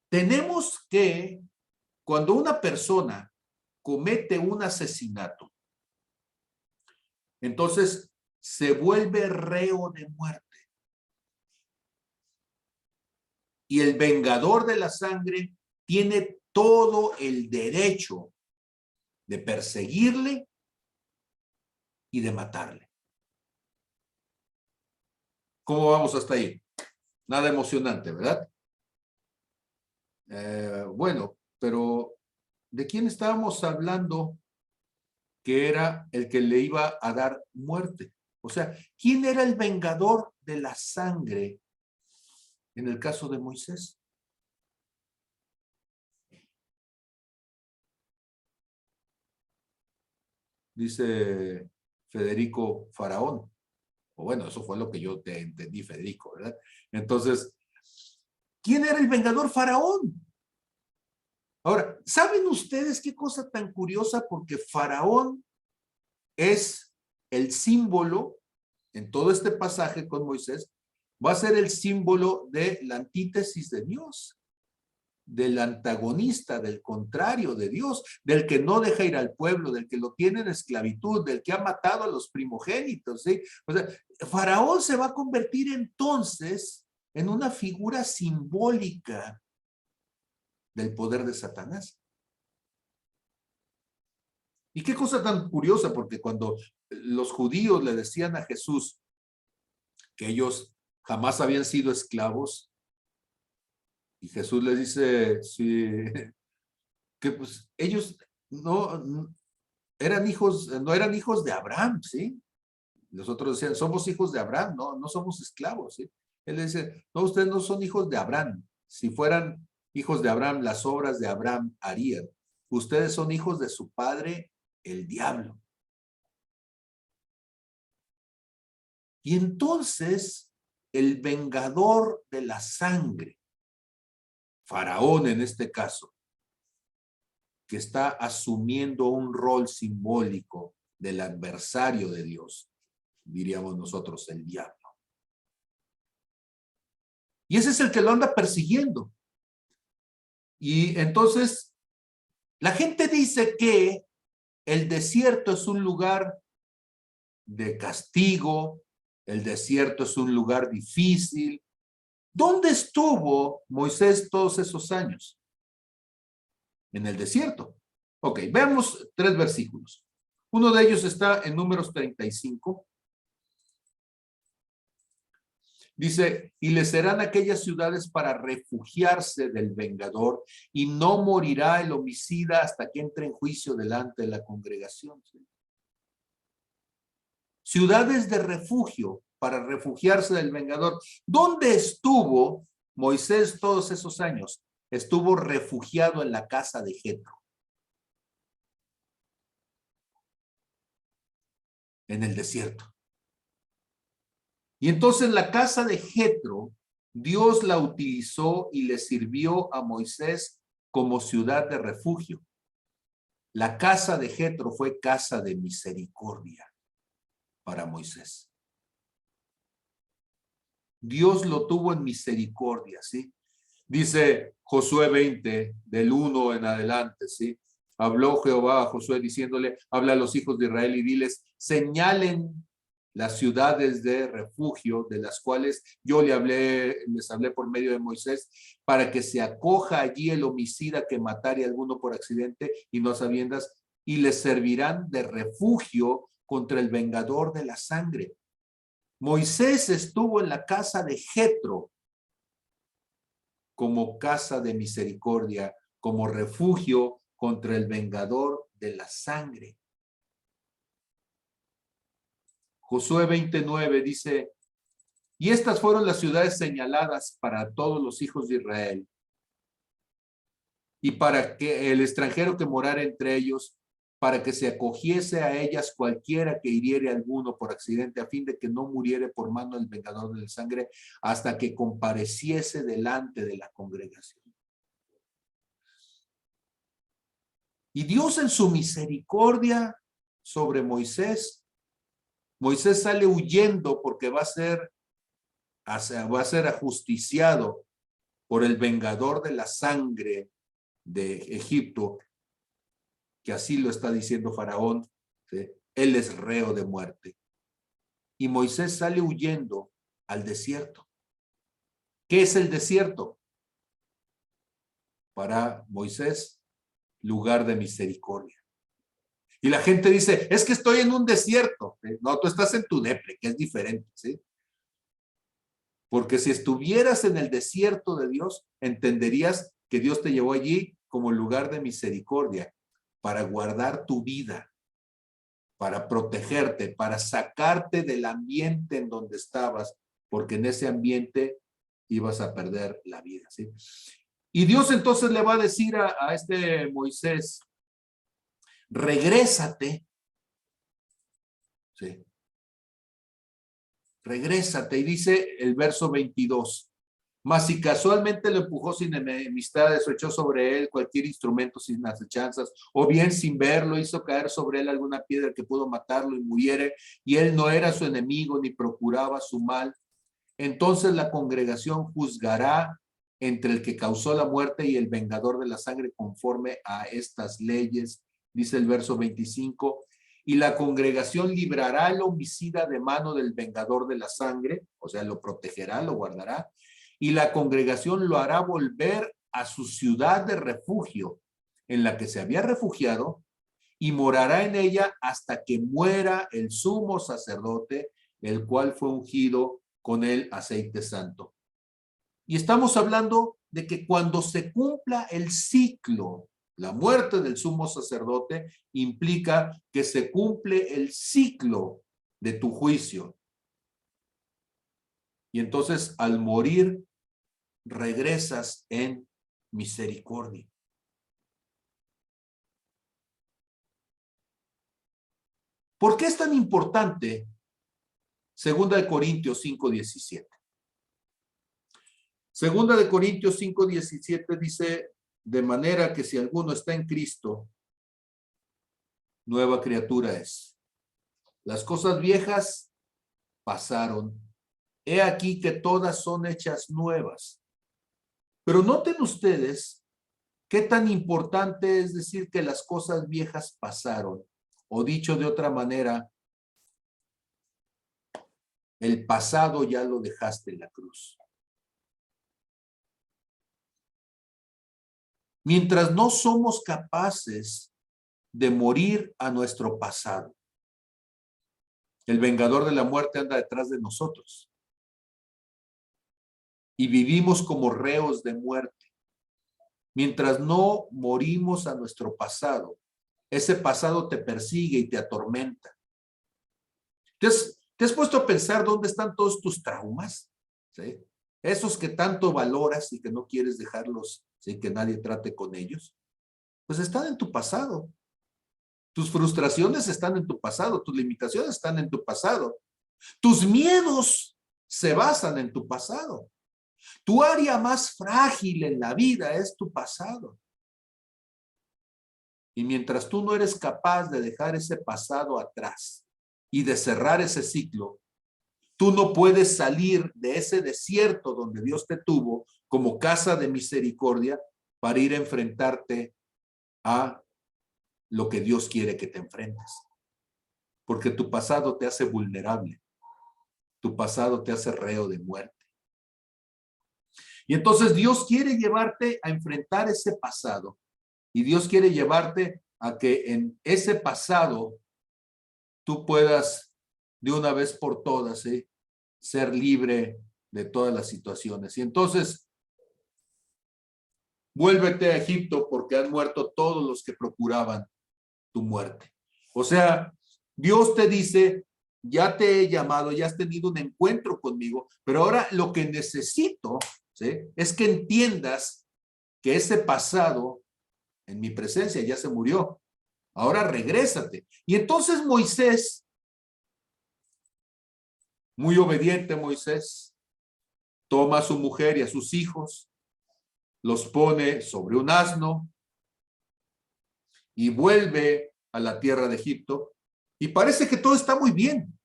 Tenemos que cuando una persona comete un asesinato, entonces se vuelve reo de muerte. Y el vengador de la sangre tiene todo el derecho de perseguirle y de matarle. ¿Cómo vamos hasta ahí? Nada emocionante, ¿verdad? Bueno, pero ¿de quién estábamos hablando que era el que le iba a dar muerte? O sea, ¿quién era el vengador de la sangre en el caso de Moisés? Dice Federico Faraón. O bueno, eso fue lo que yo te entendí, Federico, ¿verdad? Entonces, ¿quién era el vengador? Faraón. Ahora, ¿saben ustedes qué cosa tan curiosa? Porque Faraón es el símbolo, en todo este pasaje con Moisés, va a ser el símbolo de la antítesis de Dios, del antagonista, del contrario de Dios, del que no deja ir al pueblo, del que lo tiene en esclavitud, del que ha matado a los primogénitos, ¿sí? O sea, Faraón se va a convertir entonces en una figura simbólica del poder de Satanás. Y qué cosa tan curiosa, porque cuando los judíos le decían a Jesús que ellos jamás habían sido esclavos, y Jesús les dice, sí, que pues ellos no eran hijos de Abraham, ¿sí? Los otros decían, somos hijos de Abraham, no somos esclavos, ¿sí? Él dice, no, ustedes no son hijos de Abraham. Si fueran hijos de Abraham, las obras de Abraham harían. Ustedes son hijos de su padre, el diablo. Y entonces, el vengador de la sangre, Faraón en este caso, que está asumiendo un rol simbólico del adversario de Dios, diríamos nosotros, el diablo. Y ese es el que lo anda persiguiendo. Y entonces, la gente dice que el desierto es un lugar de castigo, el desierto es un lugar difícil. ¿Dónde estuvo Moisés todos esos años? En el desierto. Ok, veamos 3 versículos. Uno de ellos está en Números 35. Dice, y le serán aquellas ciudades para refugiarse del vengador, y no morirá el homicida hasta que entre en juicio delante de la congregación. ¿Sí? Ciudades de refugio para refugiarse del vengador. ¿Dónde estuvo Moisés todos esos años? Estuvo refugiado en la casa de Jetro, en el desierto. Y entonces la casa de Jetro, Dios la utilizó y le sirvió a Moisés como ciudad de refugio. La casa de Jetro fue casa de misericordia para Moisés. Dios lo tuvo en misericordia, ¿sí? Dice Josué 20, del 1 en adelante, ¿sí? Habló Jehová a Josué diciéndole, habla a los hijos de Israel y diles, señalen las ciudades de refugio, de las cuales yo les hablé por medio de Moisés, para que se acoja allí el homicida que matare a alguno por accidente y no a sabiendas, y les servirán de refugio contra el vengador de la sangre. Moisés estuvo en la casa de Jetro como casa de misericordia, como refugio contra el vengador de la sangre. Josué 29 dice, y estas fueron las ciudades señaladas para todos los hijos de Israel, y para que el extranjero que morara entre ellos, para que se acogiese a ellas cualquiera que hiriere a alguno por accidente, a fin de que no muriere por mano del vengador de la sangre, hasta que compareciese delante de la congregación. Y Dios en su misericordia sobre Moisés sale huyendo porque va a ser ajusticiado por el vengador de la sangre de Egipto, que así lo está diciendo Faraón, ¿sí? Él es reo de muerte. Y Moisés sale huyendo al desierto. ¿Qué es el desierto? Para Moisés, lugar de misericordia. Y la gente dice, es que estoy en un desierto. No, tú estás en tu depre, que es diferente, ¿sí? Porque si estuvieras en el desierto de Dios, entenderías que Dios te llevó allí como lugar de misericordia, para guardar tu vida, para protegerte, para sacarte del ambiente en donde estabas, porque en ese ambiente ibas a perder la vida, ¿sí? Y Dios entonces le va a decir a este Moisés, regrésate, ¿sí? Regrésate, y dice el verso 22, mas si casualmente lo empujó sin enemistades o echó sobre él cualquier instrumento sin acechanzas, o bien sin verlo hizo caer sobre él alguna piedra que pudo matarlo y muriere, y él no era su enemigo ni procuraba su mal, entonces la congregación juzgará entre el que causó la muerte y el vengador de la sangre conforme a estas leyes, dice el verso 25, y la congregación librará al homicida de mano del vengador de la sangre, o sea, lo protegerá, lo guardará, y la congregación lo hará volver a su ciudad de refugio en la que se había refugiado y morará en ella hasta que muera el sumo sacerdote, el cual fue ungido con el aceite santo. Y estamos hablando de que cuando se cumpla el ciclo, la muerte del sumo sacerdote implica que se cumple el ciclo de tu juicio. Y entonces al morir regresas en misericordia. ¿Por qué es tan importante? Segunda de Corintios 5:17. Segunda de Corintios 5:17 dice, de manera que si alguno está en Cristo, nueva criatura es. Las cosas viejas pasaron. He aquí que todas son hechas nuevas. Pero noten ustedes qué tan importante es decir que las cosas viejas pasaron. O dicho de otra manera, el pasado ya lo dejaste en la cruz. Mientras no somos capaces de morir a nuestro pasado, el vengador de la muerte anda detrás de nosotros. Y vivimos como reos de muerte. Mientras no morimos a nuestro pasado, ese pasado te persigue y te atormenta. ¿Te has puesto a pensar dónde están todos tus traumas? ¿Sí? Esos que tanto valoras y que no quieres dejarlos, ¿sí? Que nadie trate con ellos. Pues están en tu pasado. Tus frustraciones están en tu pasado. Tus limitaciones están en tu pasado. Tus miedos se basan en tu pasado. Tu área más frágil en la vida es tu pasado. Y mientras tú no eres capaz de dejar ese pasado atrás y de cerrar ese ciclo, tú no puedes salir de ese desierto donde Dios te tuvo como casa de misericordia para ir a enfrentarte a lo que Dios quiere que te enfrentes. Porque tu pasado te hace vulnerable. Tu pasado te hace reo de muerte. Y entonces Dios quiere llevarte a enfrentar ese pasado. Y Dios quiere llevarte a que en ese pasado tú puedas de una vez por todas ser libre de todas las situaciones. Y entonces, vuélvete a Egipto porque han muerto todos los que procuraban tu muerte. O sea, Dios te dice, ya te he llamado, ya has tenido un encuentro conmigo, pero ahora lo que necesito, ¿sí?, es que entiendas que ese pasado en mi presencia ya se murió. Ahora regrésate. Y entonces Moisés, muy obediente Moisés, toma a su mujer y a sus hijos, los pone sobre un asno y vuelve a la tierra de Egipto. Y parece que todo está muy bien.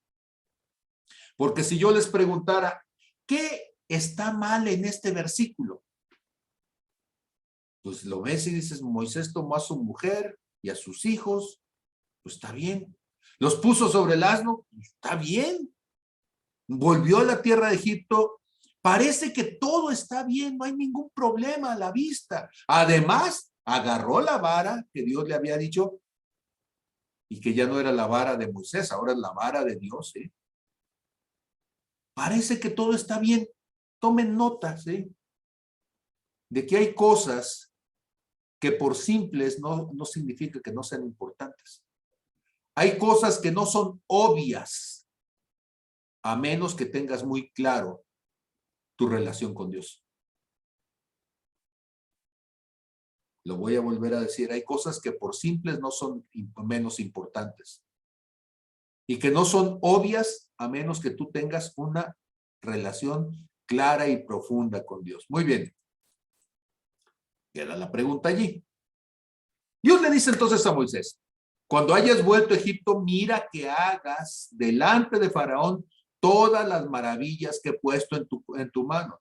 Porque si yo les preguntara, ¿qué está mal en este versículo? Pues lo ves y dices, Moisés tomó a su mujer y a sus hijos, pues está bien. Los puso sobre el asno, pues está bien. Volvió a la tierra de Egipto, parece que todo está bien, no hay ningún problema a la vista. Además, agarró la vara que Dios le había dicho y que ya no era la vara de Moisés, ahora es la vara de Dios. Parece que todo está bien. Tomen notas de que hay cosas que por simples no significa que no sean importantes. Hay cosas que no son obvias, a menos que tengas muy claro tu relación con Dios. Lo voy a volver a decir, hay cosas que por simples no son menos importantes y que no son obvias a menos que tú tengas una relación clara y profunda con Dios. Muy bien. Queda la pregunta allí. Dios le dice entonces a Moisés, cuando hayas vuelto a Egipto, mira que hagas delante de Faraón todas las maravillas que he puesto en tu mano.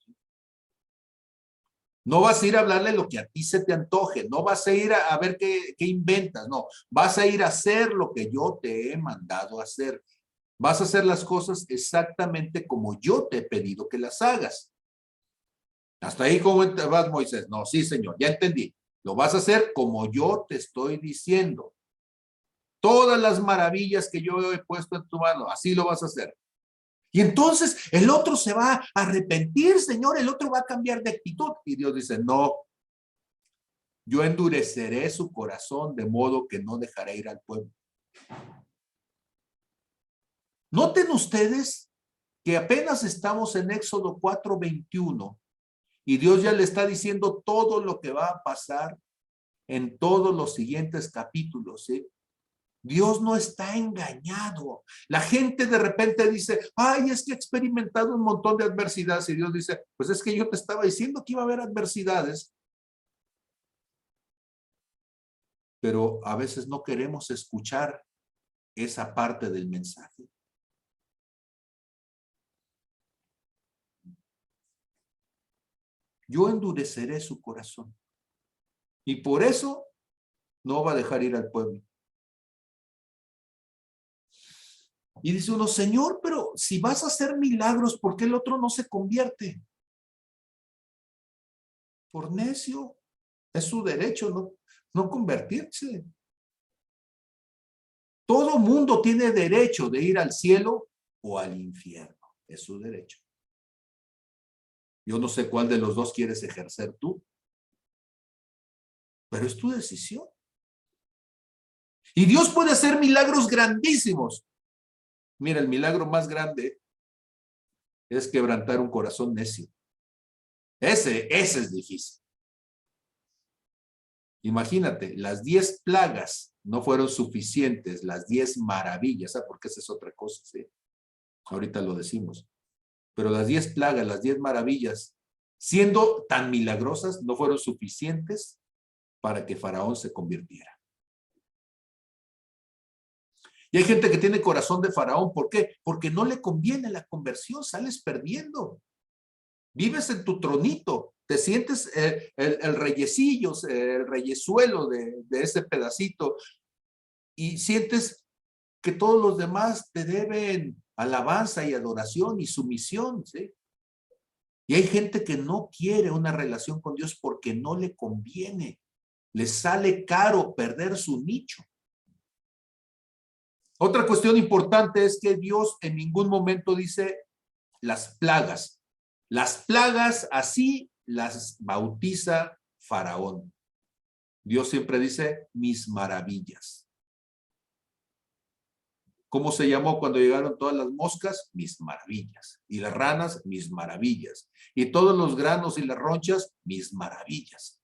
No vas a ir a hablarle lo que a ti se te antoje, no vas a ir a ver qué inventas, no. Vas a ir a hacer lo que yo te he mandado a hacer. Vas a hacer las cosas exactamente como yo te he pedido que las hagas. Hasta ahí, ¿cómo te vas, Moisés? No, sí, señor, ya entendí. Lo vas a hacer como yo te estoy diciendo. Todas las maravillas que yo he puesto en tu mano, así lo vas a hacer. Y entonces el otro se va a arrepentir, Señor, el otro va a cambiar de actitud. Y Dios dice, no, yo endureceré su corazón de modo que no dejaré ir al pueblo. Noten ustedes que apenas estamos en Éxodo 4:21 y Dios ya le está diciendo todo lo que va a pasar en todos los siguientes capítulos, ¿sí? Dios no está engañado. La gente de repente dice, ay, es que he experimentado un montón de adversidades. Y Dios dice, pues es que yo te estaba diciendo que iba a haber adversidades. Pero a veces no queremos escuchar esa parte del mensaje. Yo endureceré su corazón. Y por eso no va a dejar ir al pueblo. Y dice uno, Señor, pero si vas a hacer milagros, ¿por qué el otro no se convierte? Por necio. Es su derecho, no convertirse. Todo mundo tiene derecho de ir al cielo o al infierno. Es su derecho. Yo no sé cuál de los dos quieres ejercer tú, pero es tu decisión. Y Dios puede hacer milagros grandísimos. Mira, el milagro más grande es quebrantar un corazón necio. Ese es difícil. Imagínate, las 10 plagas no fueron suficientes, las 10 maravillas, ¿sabes? Porque esa es otra cosa, ¿sí? Ahorita lo decimos. Pero las 10 plagas, las 10 maravillas, siendo tan milagrosas, no fueron suficientes para que Faraón se convirtiera. Y hay gente que tiene corazón de Faraón, ¿por qué? Porque no le conviene la conversión, sales perdiendo. Vives en tu tronito, te sientes el reyecillo, el reyesuelo de ese pedacito y sientes que todos los demás te deben alabanza y adoración y sumisión, ¿sí? Y hay gente que no quiere una relación con Dios porque no le conviene. Le sale caro perder su nicho. Otra cuestión importante es que Dios en ningún momento dice las plagas. Las plagas así las bautiza Faraón. Dios siempre dice mis maravillas. ¿Cómo se llamó cuando llegaron todas las moscas? Mis maravillas. Y las ranas, mis maravillas. Y todos los granos y las ronchas, mis maravillas.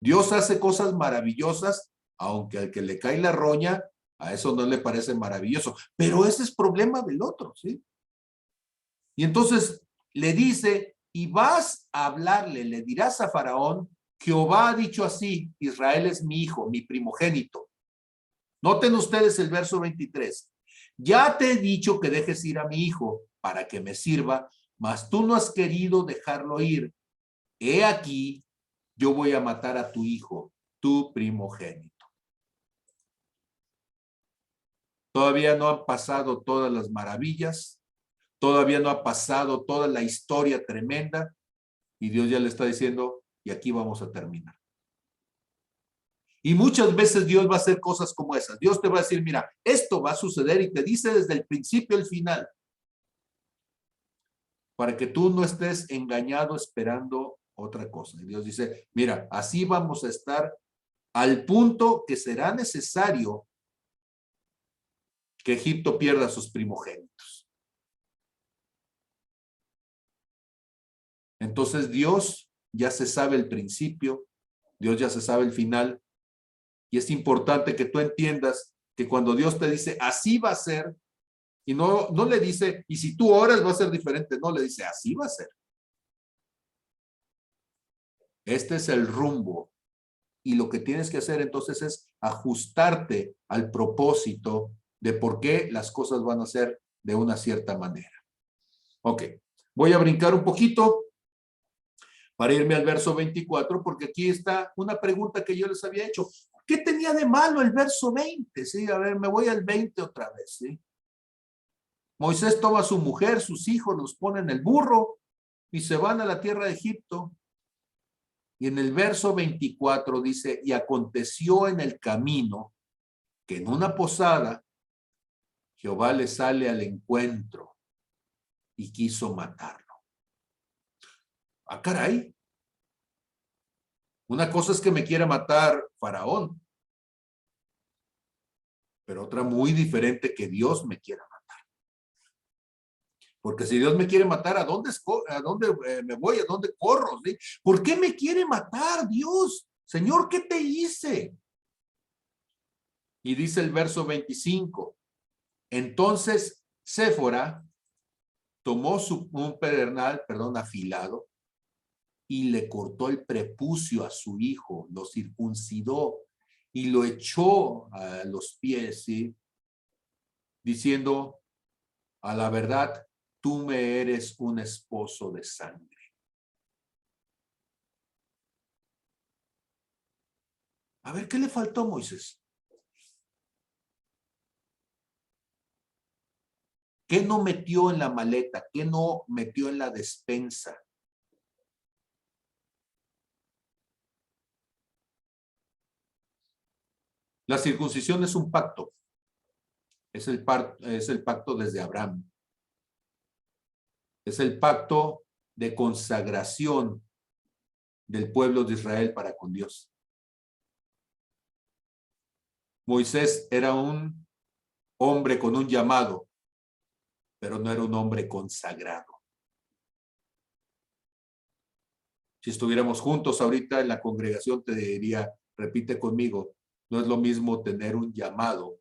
Dios hace cosas maravillosas, aunque al que le cae la roña, a eso no le parece maravilloso. Pero ese es problema del otro, ¿sí? Y entonces le dice, y vas a hablarle, le dirás a Faraón, Jehová ha dicho así, Israel es mi hijo, mi primogénito. Noten ustedes el verso 23. Ya te he dicho que dejes ir a mi hijo para que me sirva, mas tú no has querido dejarlo ir. He aquí, yo voy a matar a tu hijo, tu primogénito. Todavía no han pasado todas las maravillas, todavía no ha pasado toda la historia tremenda y Dios ya le está diciendo, y aquí vamos a terminar. Y muchas veces Dios va a hacer cosas como esas. Dios te va a decir, mira, esto va a suceder y te dice desde el principio al final. Para que tú no estés engañado esperando otra cosa. Y Dios dice, mira, así vamos a estar al punto que será necesario que Egipto pierda sus primogénitos. Entonces Dios ya se sabe el principio, Dios ya se sabe el final. Y es importante que tú entiendas que cuando Dios te dice, así va a ser, y no le dice, y si tú oras va a ser diferente, no, le dice, así va a ser. Este es el rumbo. Y lo que tienes que hacer entonces es ajustarte al propósito de por qué las cosas van a ser de una cierta manera. Ok, voy a brincar un poquito para irme al verso 24, porque aquí está una pregunta que yo les había hecho. ¿Qué tenía de malo el verso 20? ¿Sí? A ver, me voy al 20 otra vez. ¿Sí? Moisés toma a su mujer, sus hijos, los pone en el burro y se van a la tierra de Egipto. Y en el verso 24 dice, y aconteció en el camino que en una posada Jehová le sale al encuentro y quiso matarlo. Ah, caray. Una cosa es que me quiera matar Faraón, pero otra muy diferente que Dios me quiera matar. Porque si Dios me quiere matar, ¿a dónde me voy? ¿A dónde corro? ¿Sí? ¿Por qué me quiere matar Dios? Señor, ¿qué te hice? Y dice el verso 25. Entonces Séfora tomó un pedernal, afilado, y le cortó el prepucio a su hijo, lo circuncidó y lo echó a los pies, ¿sí? Diciendo, a la verdad, tú me eres un esposo de sangre. A ver, ¿qué le faltó a Moisés? ¿Qué no metió en la maleta? ¿Qué no metió en la despensa? La circuncisión es un pacto. Es el pacto desde Abraham. Es el pacto de consagración del pueblo de Israel para con Dios. Moisés era un hombre con un llamado, pero no era un hombre consagrado. Si estuviéramos juntos ahorita en la congregación, te diría, repite conmigo, no es lo mismo tener un llamado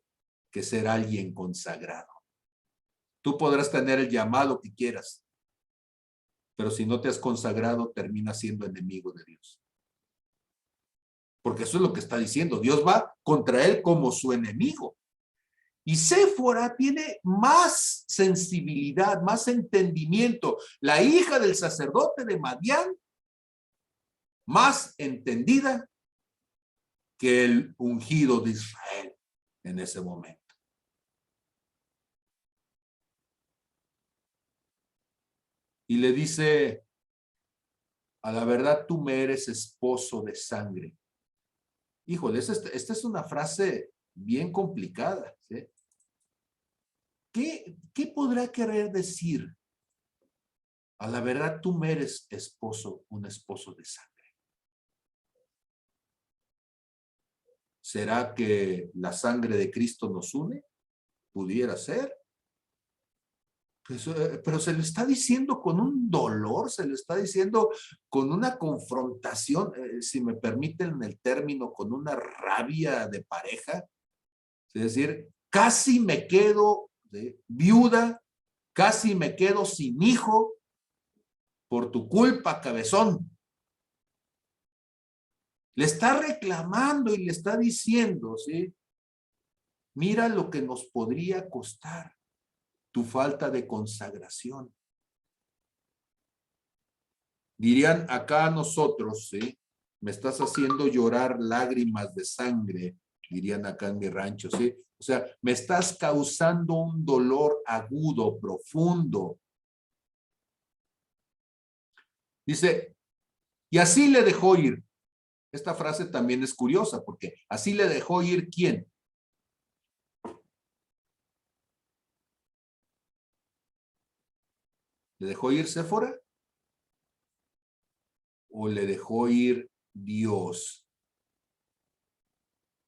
que ser alguien consagrado. Tú podrás tener el llamado que quieras, pero si no te has consagrado, terminas siendo enemigo de Dios. Porque eso es lo que está diciendo. Dios va contra él como su enemigo. Y Séfora tiene más sensibilidad, más entendimiento. La hija del sacerdote de Madián, más entendida que el ungido de Israel en ese momento. y le dice, a la verdad tú me eres esposo de sangre. Híjole, esta es una frase bien complicada, ¿sí? ¿Qué podrá querer decir? A la verdad tú me eres esposo, un esposo de sangre. ¿Será que la sangre de Cristo nos une? Pudiera ser. Pues, pero se le está diciendo con un dolor, se le está diciendo con una confrontación, si me permiten el término, con una rabia de pareja. Es decir, casi me quedo viuda, casi me quedo sin hijo por tu culpa, cabezón. Le está reclamando y le está diciendo, ¿sí? Mira lo que nos podría costar tu falta de consagración. Dirían acá nosotros, ¿sí? Me estás haciendo llorar lágrimas de sangre, dirían acá en mi rancho, ¿sí? O sea, me estás causando un dolor agudo, profundo. Dice, y así le dejó ir. Esta frase también es curiosa, porque así le dejó ir ¿quién? ¿Le dejó ir Séfora? ¿O le dejó ir Dios,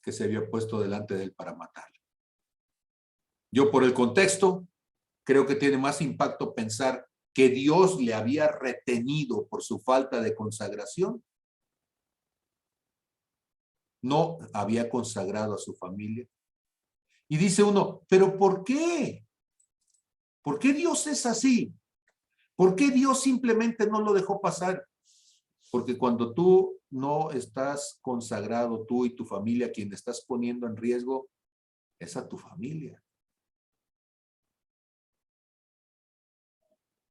que se había puesto delante de él para matarle? Yo, por el contexto, creo que tiene más impacto pensar que Dios le había retenido por su falta de consagración. No había consagrado a su familia. Y dice uno, ¿pero por qué? ¿Por qué Dios es así? ¿Por qué Dios simplemente no lo dejó pasar? Porque cuando tú no estás consagrado, tú y tu familia, quien estás poniendo en riesgo es a tu familia.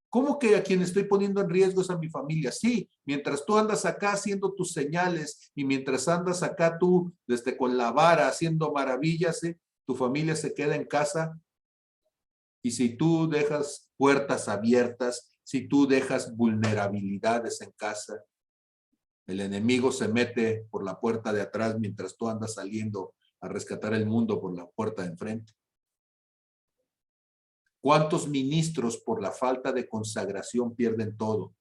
¿Cómo que a quien estoy poniendo en riesgo es a mi familia? Sí, mientras tú andas acá haciendo tus señales y mientras andas acá tú con la vara haciendo maravillas, tu familia se queda en casa. Y si tú dejas puertas abiertas, si tú dejas vulnerabilidades en casa, el enemigo se mete por la puerta de atrás mientras tú andas saliendo a rescatar el mundo por la puerta de enfrente. ¿Cuántos ministros por la falta de consagración pierden todo?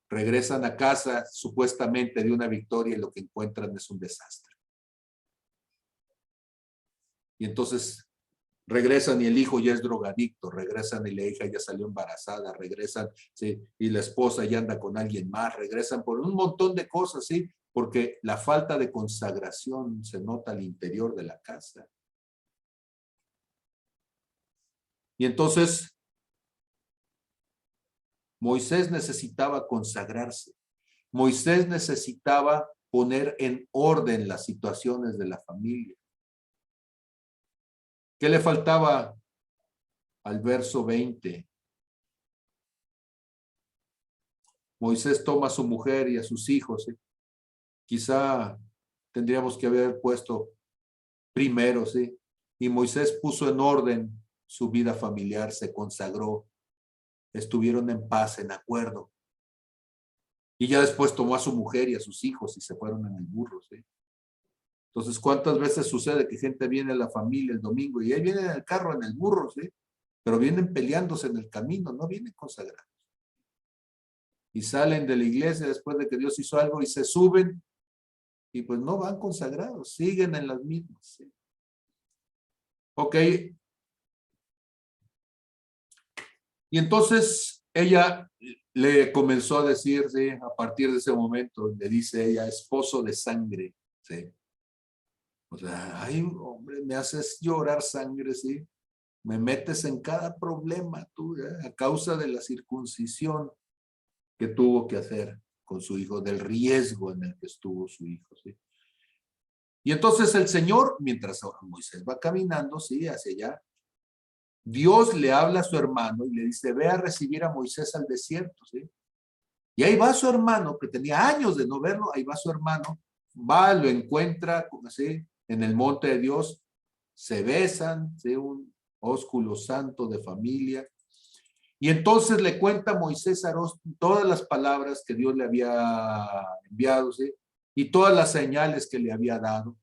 Regresan a casa supuestamente de una victoria y lo que encuentran es un desastre. Y entonces regresan y el hijo ya es drogadicto, regresan y la hija ya salió embarazada, regresan, ¿sí? Y la esposa ya anda con alguien más, regresan por un montón de cosas, ¿sí? Porque la falta de consagración se nota al interior de la casa. Y entonces Moisés necesitaba consagrarse. Moisés necesitaba poner en orden las situaciones de la familia. ¿Qué le faltaba al verso 20? Moisés toma a su mujer y a sus hijos. ¿Sí? Quizá tendríamos que haber puesto primero, ¿sí? Y Moisés puso en orden su vida familiar, se consagró, estuvieron en paz, en acuerdo. Y ya después tomó a su mujer y a sus hijos y se fueron en el burro, ¿sí? Entonces, ¿cuántas veces sucede que gente viene a la familia el domingo y ahí vienen en el carro, en el burro, ¿sí? Pero vienen peleándose en el camino, no vienen consagrados. Y salen de la iglesia después de que Dios hizo algo y se suben y pues no van consagrados, siguen en las mismas, ¿sí? Ok. Y entonces ella le comenzó a decir, ¿sí? A partir de ese momento, le dice ella, esposo de sangre, ¿sí? O sea, ay, hombre, me haces llorar sangre, ¿sí? Me metes en cada problema tú, a causa de la circuncisión que tuvo que hacer con su hijo, del riesgo en el que estuvo su hijo, ¿sí? Y entonces el Señor, mientras Moisés va caminando, ¿sí? Hacia allá, Dios le habla a su hermano y le dice, ve a recibir a Moisés al desierto, ¿sí? Y ahí va su hermano, que tenía años de no verlo, ahí va su hermano, va, lo encuentra, ¿sí? En el monte de Dios, se besan, ¿sí? Un ósculo santo de familia. Y entonces le cuenta a Moisés a Aarón todas las palabras que Dios le había enviado, ¿sí? Y todas las señales que le había dado.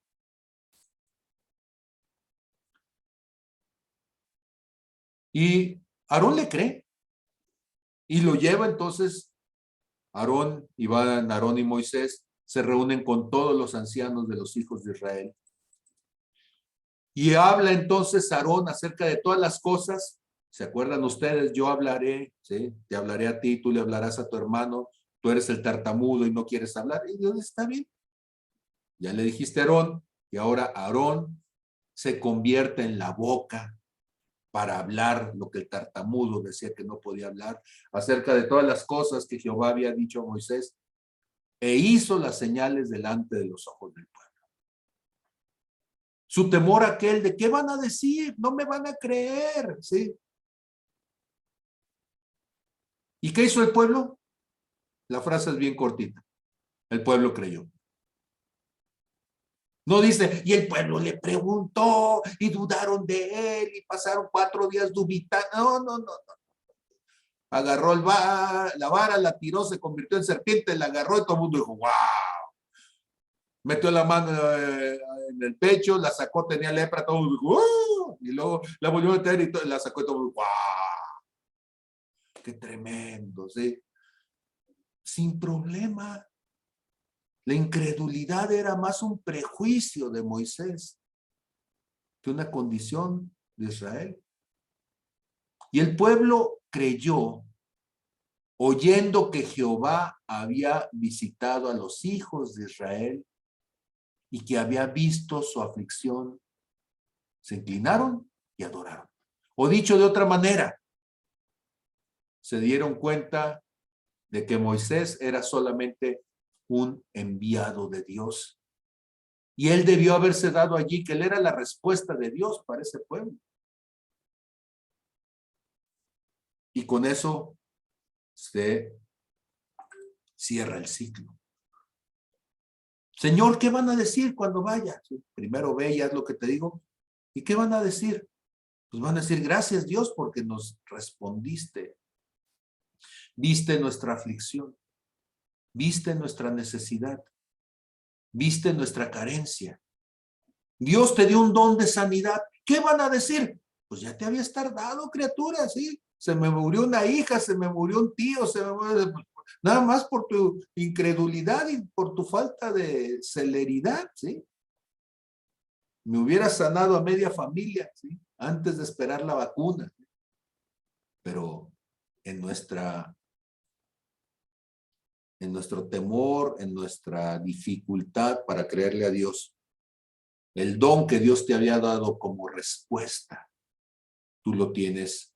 Y Aarón le cree y lo lleva entonces. Aarón y Moisés se reúnen con todos los ancianos de los hijos de Israel. Y habla entonces Aarón acerca de todas las cosas. ¿Se acuerdan ustedes? Yo hablaré, ¿sí? Te hablaré a ti, tú le hablarás a tu hermano, tú eres el tartamudo y no quieres hablar. Y Dios está bien. Ya le dijiste a Aarón, y ahora Aarón se convierte en la boca para hablar lo que el tartamudo decía que no podía hablar, acerca de todas las cosas que Jehová había dicho a Moisés, e hizo las señales delante de los ojos del pueblo. Su temor aquel de ¿qué van a decir? No me van a creer, ¿sí? ¿Y qué hizo el pueblo? La frase es bien cortita. El pueblo creyó. No dice, y el pueblo le preguntó y dudaron de él y pasaron 4 días dubitando. No, no, no. Agarró la vara, la tiró, se convirtió en serpiente, la agarró y todo el mundo dijo, wow. Metió la mano en el pecho, la sacó, tenía lepra, todo el mundo dijo, wow. Y luego la volvió a meter y la sacó y todo el mundo, wow. Qué tremendo, ¿sí? Sin problema. La incredulidad era más un prejuicio de Moisés que una condición de Israel. Y el pueblo creyó, oyendo que Jehová había visitado a los hijos de Israel y que había visto su aflicción. Se inclinaron y adoraron. O dicho de otra manera, se dieron cuenta de que Moisés era solamente un enviado de Dios. Y él debió haberse dado allí, que él era la respuesta de Dios para ese pueblo. Y con eso se cierra el ciclo. Señor, ¿qué van a decir cuando vaya? Primero ve y haz lo que te digo. ¿Y qué van a decir? Pues van a decir, gracias Dios porque nos respondiste. Viste nuestra aflicción. Viste nuestra necesidad. Viste nuestra carencia. Dios te dio un don de sanidad. ¿Qué van a decir? Pues ya te habías tardado, criatura, ¿sí? Se me murió una hija, se me murió un tío, se me murió... Nada más por tu incredulidad y por tu falta de celeridad, ¿sí? Me hubiera sanado a media familia, ¿sí? Antes de esperar la vacuna. Pero en nuestro temor, en nuestra dificultad para creerle a Dios, el don que Dios te había dado como respuesta, tú lo tienes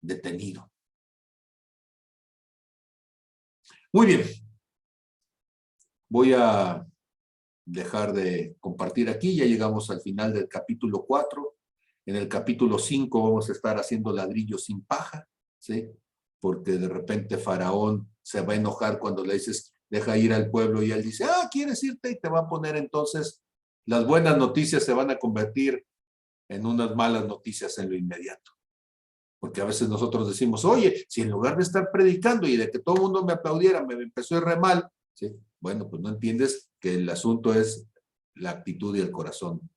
detenido. Muy bien. Voy a dejar de compartir aquí. Ya llegamos al final del capítulo 4. En el capítulo 5 vamos a estar haciendo ladrillos sin paja, ¿sí? Porque de repente Faraón se va a enojar cuando le dices, deja ir al pueblo, y él dice, ¿quieres irte? Y te va a poner entonces, las buenas noticias se van a convertir en unas malas noticias en lo inmediato. Porque a veces nosotros decimos, oye, si en lugar de estar predicando y de que todo el mundo me aplaudiera, me empezó a ir re mal, ¿sí? Bueno, pues no entiendes que el asunto es la actitud y el corazón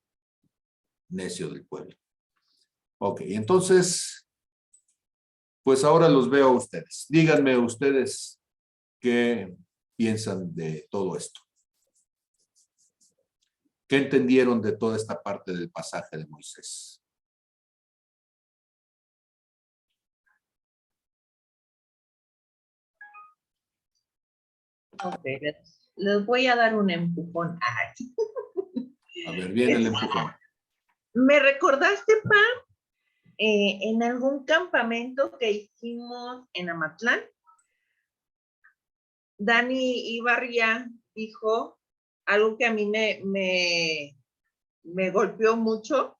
necio del pueblo. Ok, entonces, pues ahora los veo a ustedes. Díganme ustedes qué piensan de todo esto. ¿Qué entendieron de toda esta parte del pasaje de Moisés? Ok, les voy a dar un empujón. A ver, viene el empujón. Me recordaste, Pa, en algún campamento que hicimos en Amatlán, Dani Ibarria dijo algo que a mí me golpeó mucho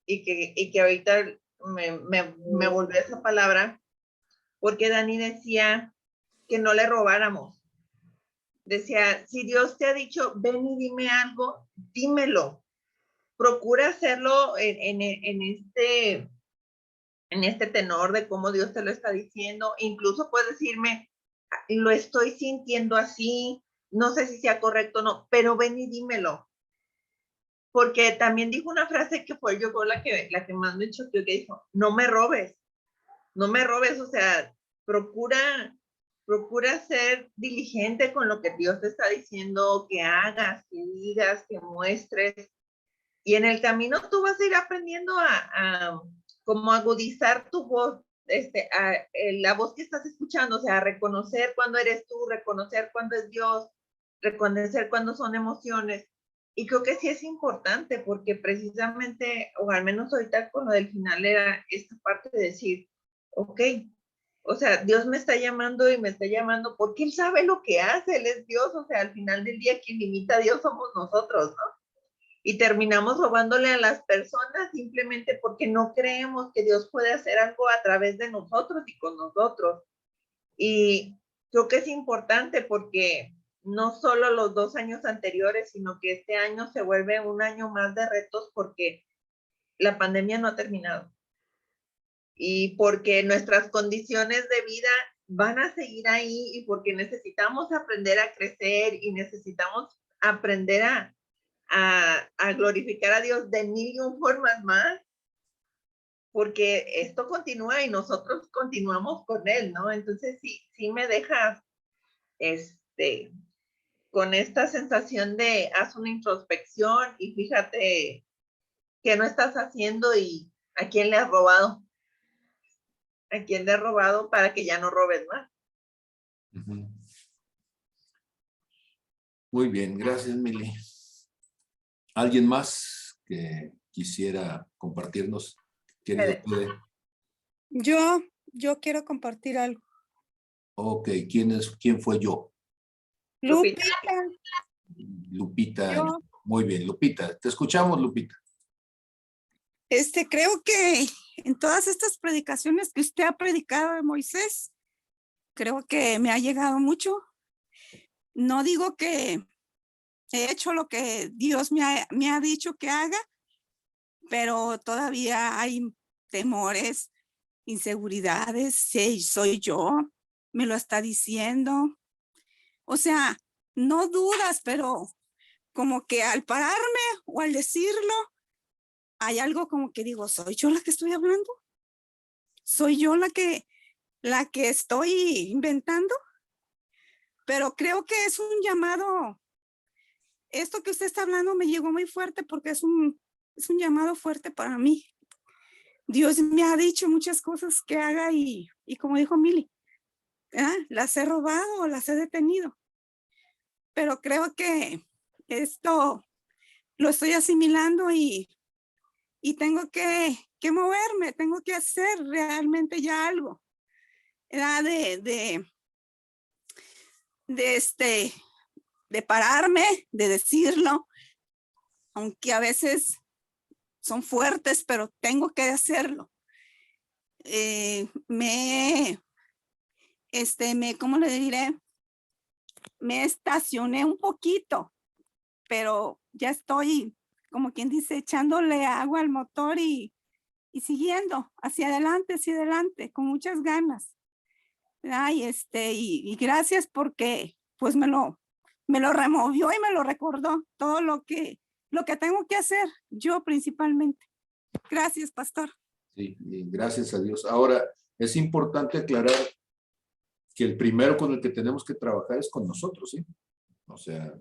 y que ahorita me volvió esa palabra, porque Dani decía que no le robáramos. Decía, si Dios te ha dicho, ven y dime algo, dímelo. Procura hacerlo en en este tenor de cómo Dios te lo está diciendo. Incluso puedes decirme, lo estoy sintiendo así, no sé si sea correcto o no, pero ven y dímelo. Porque también dijo una frase que fue yo la que más me choqueó, que dijo, no me robes, o sea, procura ser diligente con lo que Dios te está diciendo, que hagas, que digas, que muestres. Y en el camino tú vas a ir aprendiendo a como agudizar tu voz, la voz que estás escuchando, o sea, reconocer cuándo eres tú, reconocer cuándo es Dios, reconocer cuándo son emociones. Y creo que sí es importante porque precisamente, o al menos ahorita con lo del final, era esta parte de decir, ok, o sea, Dios me está llamando y me está llamando porque Él sabe lo que hace, Él es Dios, o sea, al final del día quien limita a Dios somos nosotros, ¿no? Y terminamos robándole a las personas simplemente porque no creemos que Dios puede hacer algo a través de nosotros y con nosotros. Y creo que es importante porque no solo los 2 años anteriores, sino que este año se vuelve un año más de retos porque la pandemia no ha terminado y porque nuestras condiciones de vida van a seguir ahí y porque necesitamos aprender a crecer y necesitamos aprender a glorificar a Dios de 1,000,000 formas más, porque esto continúa y nosotros continuamos con Él, ¿no? Entonces sí me deja con esta sensación de haz una introspección y fíjate qué no estás haciendo y a quién le has robado. A quién le has robado para que ya no robes más. Ujú. Muy bien, gracias, Mili. ¿Alguien más que quisiera compartirnos? ¿Quién es usted? Yo quiero compartir algo. Ok, ¿quién fue yo? Lupita. Lupita. Yo. Muy bien, Lupita. Te escuchamos, Lupita. Creo que en todas estas predicaciones que usted ha predicado de Moisés, creo que me ha llegado mucho. No digo que he hecho lo que Dios me ha dicho que haga, pero todavía hay temores, inseguridades. Sí, soy yo, me lo está diciendo. O sea, no dudas, pero como que al pararme o al decirlo, hay algo como que digo, ¿soy yo la que estoy hablando? ¿Soy yo la que estoy inventando? Pero creo que es un llamado. Esto que usted está hablando me llegó muy fuerte porque es un llamado fuerte para mí. Dios me ha dicho muchas cosas que haga y como dijo Mili, las he robado o las he detenido. Pero creo que esto lo estoy asimilando y tengo que moverme, tengo que hacer realmente ya algo. Era de pararme, de decirlo, aunque a veces son fuertes, pero tengo que hacerlo. ¿Cómo le diré? Me estacioné un poquito, pero ya estoy, como quien dice, echándole agua al motor y siguiendo hacia adelante, con muchas ganas. Y gracias porque pues me lo removió y me lo recordó todo lo que tengo que hacer yo principalmente. Gracias, pastor. Sí, gracias a Dios. Ahora, es importante aclarar que el primero con el que tenemos que trabajar es con nosotros, ¿sí? O sea,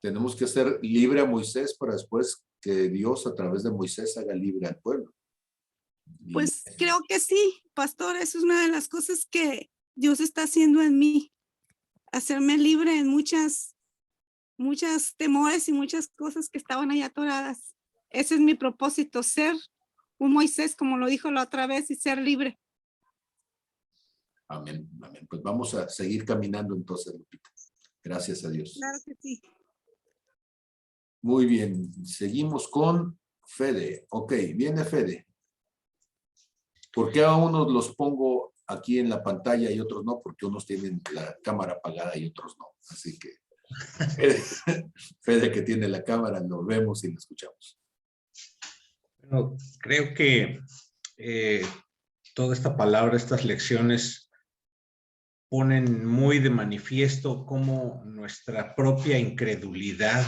tenemos que hacer libre a Moisés para después que Dios a través de Moisés haga libre al pueblo. Pues creo que sí, pastor, eso es una de las cosas que Dios está haciendo en mí, hacerme libre en muchas temores y muchas cosas que estaban ahí atoradas. Ese es mi propósito, ser un Moisés, como lo dijo la otra vez, y ser libre. Amén, amén. Pues vamos a seguir caminando entonces, Lupita. Gracias a Dios. Claro que sí. Muy bien, seguimos con Fede. Ok, viene Fede. ¿Por qué a unos los pongo aquí en la pantalla y otros no? Porque unos tienen la cámara apagada y otros no. Así que Fede que tiene la cámara, lo vemos y lo escuchamos. Bueno, creo que toda esta palabra, estas lecciones ponen muy de manifiesto cómo nuestra propia incredulidad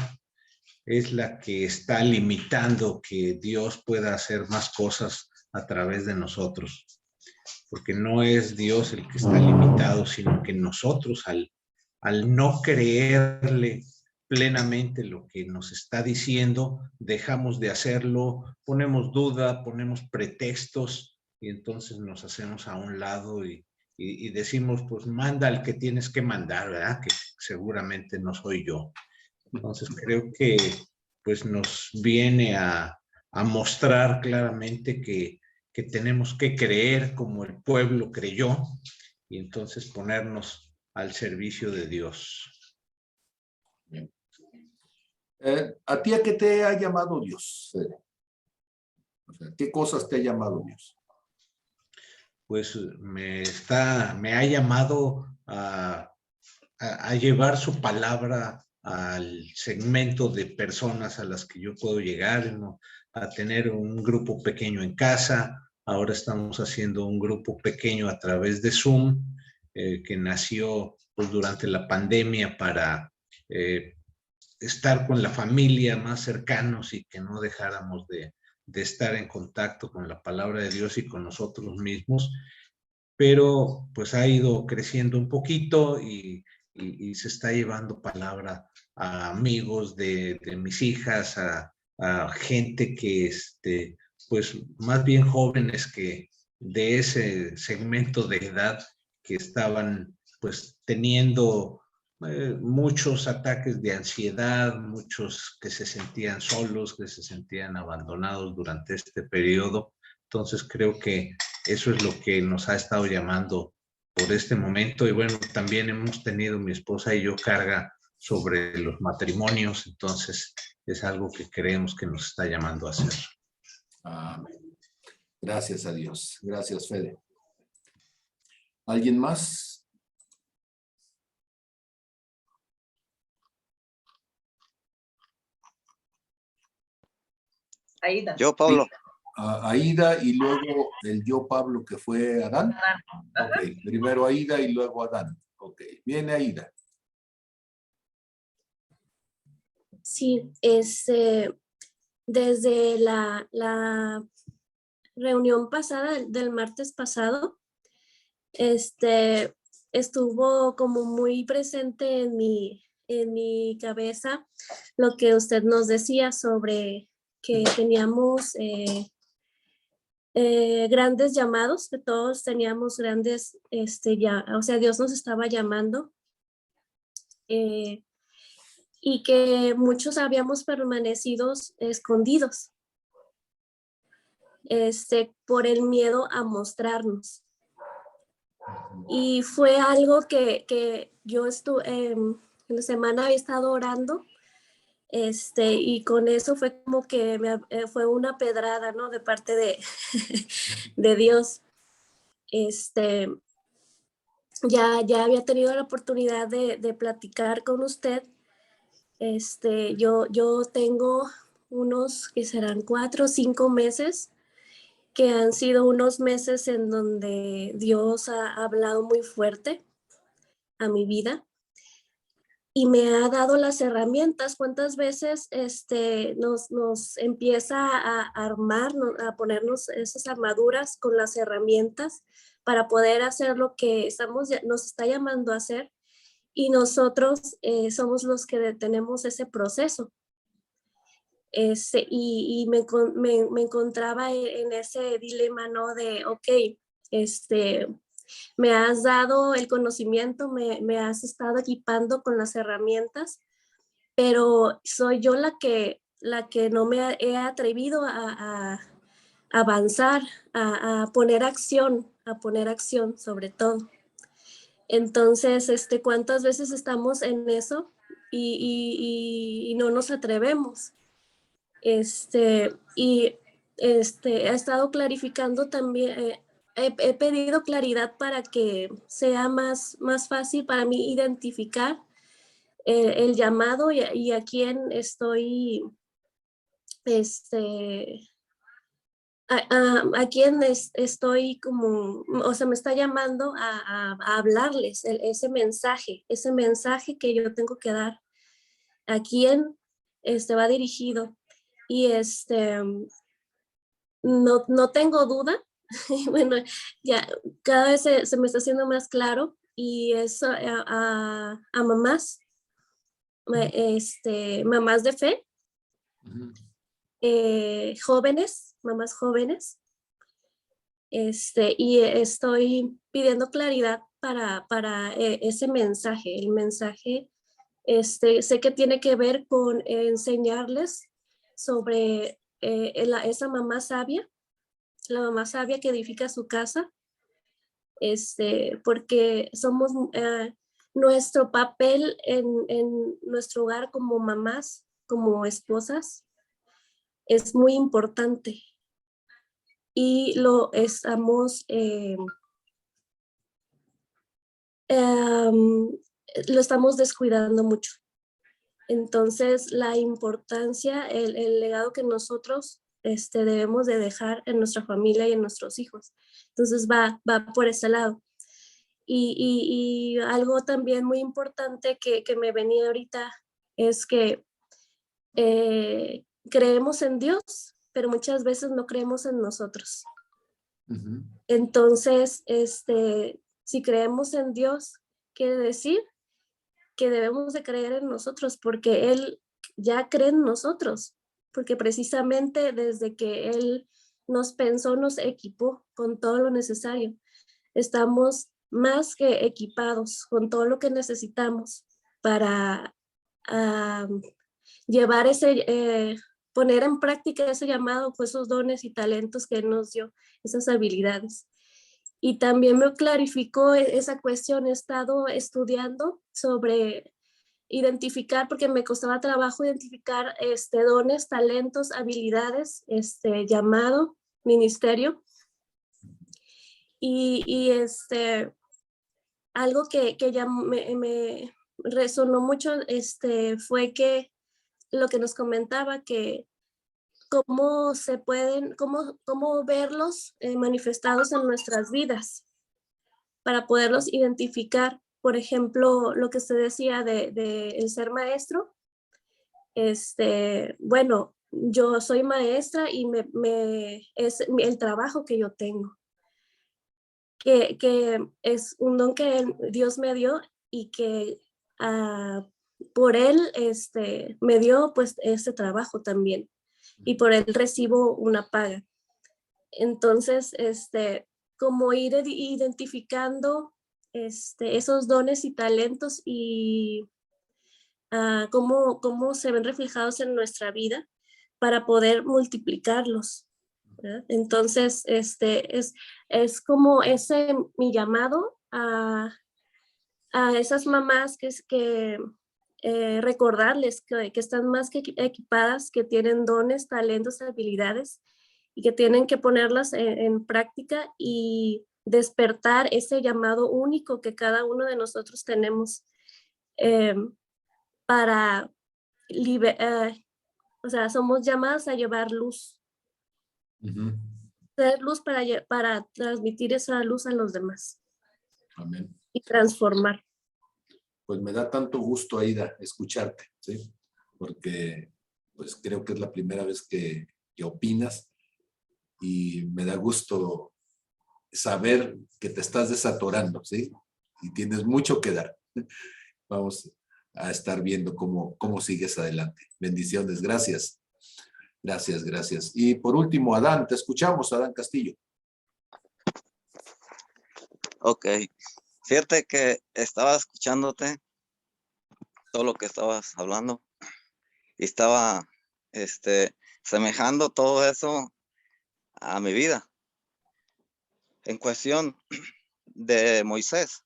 es la que está limitando que Dios pueda hacer más cosas a través de nosotros. Porque no es Dios el que está limitado, sino que nosotros al no creerle plenamente lo que nos está diciendo, dejamos de hacerlo, ponemos duda, ponemos pretextos y entonces nos hacemos a un lado y decimos, pues manda al que tienes que mandar, ¿verdad? Que seguramente no soy yo. Entonces creo que pues nos viene a mostrar claramente que tenemos que creer como el pueblo creyó y entonces ponernos al servicio de Dios. ¿A ti a qué te ha llamado Dios, Fede? O sea, ¿qué cosas te ha llamado Dios? Pues me ha llamado a llevar su palabra al segmento de personas a las que yo puedo llegar, ¿no? A tener un grupo pequeño en casa. Ahora estamos haciendo un grupo pequeño a través de Zoom, que nació pues, durante la pandemia para estar con la familia más cercanos y que no dejáramos de estar en contacto con la palabra de Dios y con nosotros mismos. Pero pues ha ido creciendo un poquito y se está llevando palabra a amigos de mis hijas, a gente que, pues más bien jóvenes que de ese segmento de edad que estaban pues teniendo muchos ataques de ansiedad, muchos que se sentían solos, que se sentían abandonados durante este periodo. Entonces creo que eso es lo que nos ha estado llamando por este momento. Y bueno, también hemos tenido, mi esposa y yo, carga sobre los matrimonios. Entonces es algo que creemos que nos está llamando a hacer. Amén. Gracias a Dios. Gracias, Fede. ¿Alguien más? Aida. Yo, Pablo. Aida y luego el yo, Pablo, que fue Adán. Ok, primero Aida y luego Adán. Ok, viene Aida. Sí, desde la reunión pasada, del martes pasado, estuvo como muy presente en mi cabeza lo que usted nos decía sobre que teníamos grandes llamados, que todos teníamos grandes, o sea, Dios nos estaba llamando. Y que muchos habíamos permanecido escondidos por el miedo a mostrarnos. Y fue algo que yo estuve, en la semana he estado orando, y con eso fue como que fue una pedrada, ¿no? De parte de, de Dios. Ya había tenido la oportunidad de platicar con usted. Yo tengo unos que serán 4 o 5 meses que han sido unos meses en donde Dios ha hablado muy fuerte a mi vida y me ha dado las herramientas. ¿Cuántas veces nos empieza a armar, a ponernos esas armaduras con las herramientas para poder hacer lo que nos está llamando a hacer? Y nosotros somos los que detenemos ese proceso. Y me encontraba en ese dilema, ¿no? De, ok, me has dado el conocimiento, me has estado equipando con las herramientas, pero soy yo la que no me he atrevido a avanzar, a poner acción sobre todo. Entonces, ¿cuántas veces estamos en eso y no nos atrevemos? He estado clarificando también, he pedido claridad para que sea más fácil para mí identificar el llamado y a quién estoy a quien estoy como, o sea, me está llamando a hablarles ese mensaje que yo tengo que dar, a quien va dirigido. Y no tengo duda, y bueno, ya cada vez se me está haciendo más claro, y es a mamás, mamás de fe, Ujú. jóvenes, mamás jóvenes, y estoy pidiendo claridad para ese mensaje. El mensaje, sé que tiene que ver con enseñarles sobre esa mamá sabia, la mamá sabia que edifica su casa, porque somos, nuestro papel en nuestro hogar como mamás, como esposas, es muy importante, y lo estamos, lo estamos descuidando mucho. Entonces, la importancia, el legado que nosotros debemos de dejar en nuestra familia y en nuestros hijos. Entonces, va por ese lado. Y algo también muy importante que me venía ahorita es que creemos en Dios, pero muchas veces no creemos en nosotros. Ujú. Entonces, si creemos en Dios, quiere decir que debemos de creer en nosotros, porque Él ya cree en nosotros, porque precisamente desde que Él nos pensó, nos equipó con todo lo necesario. Estamos más que equipados con todo lo que necesitamos para llevar poner en práctica ese llamado, pues esos dones y talentos que Él nos dio, esas habilidades. Y también me clarificó esa cuestión. He estado estudiando sobre identificar, porque me costaba trabajo identificar dones, talentos, habilidades, llamado, ministerio. Y algo que ya me resonó mucho fue que lo que nos comentaba, que cómo se pueden, cómo verlos manifestados en nuestras vidas para poderlos identificar. Por ejemplo, lo que usted decía de el ser maestro, bueno, yo soy maestra y es el trabajo que yo tengo, que es un don que Dios me dio, y que por él me dio pues este trabajo también, y por él recibo una paga. Entonces, como ir identificando esos dones y talentos, y cómo se ven reflejados en nuestra vida para poder multiplicarlos, ¿verdad? Entonces, es como ese mi llamado a esas mamás que recordarles que están más que equipadas, que tienen dones, talentos, habilidades, y que tienen que ponerlas en práctica y despertar ese llamado único que cada uno de nosotros tenemos, eh, para o sea, somos llamadas a llevar luz, Ujú. ser luz para transmitir esa luz a los demás Amén. y transformar. Pues me da tanto gusto, Aida, escucharte, ¿sí? Porque pues creo que es la primera vez que opinas y me da gusto saber que te estás desatorando, ¿sí? Y tienes mucho que dar. Vamos a estar viendo cómo sigues adelante. Bendiciones, gracias. Gracias, gracias. Y por último, Adán, te escuchamos, Adán Castillo. Ok, fíjate que estaba escuchándote todo lo que estabas hablando y estaba semejando todo eso a mi vida. En cuestión de Moisés,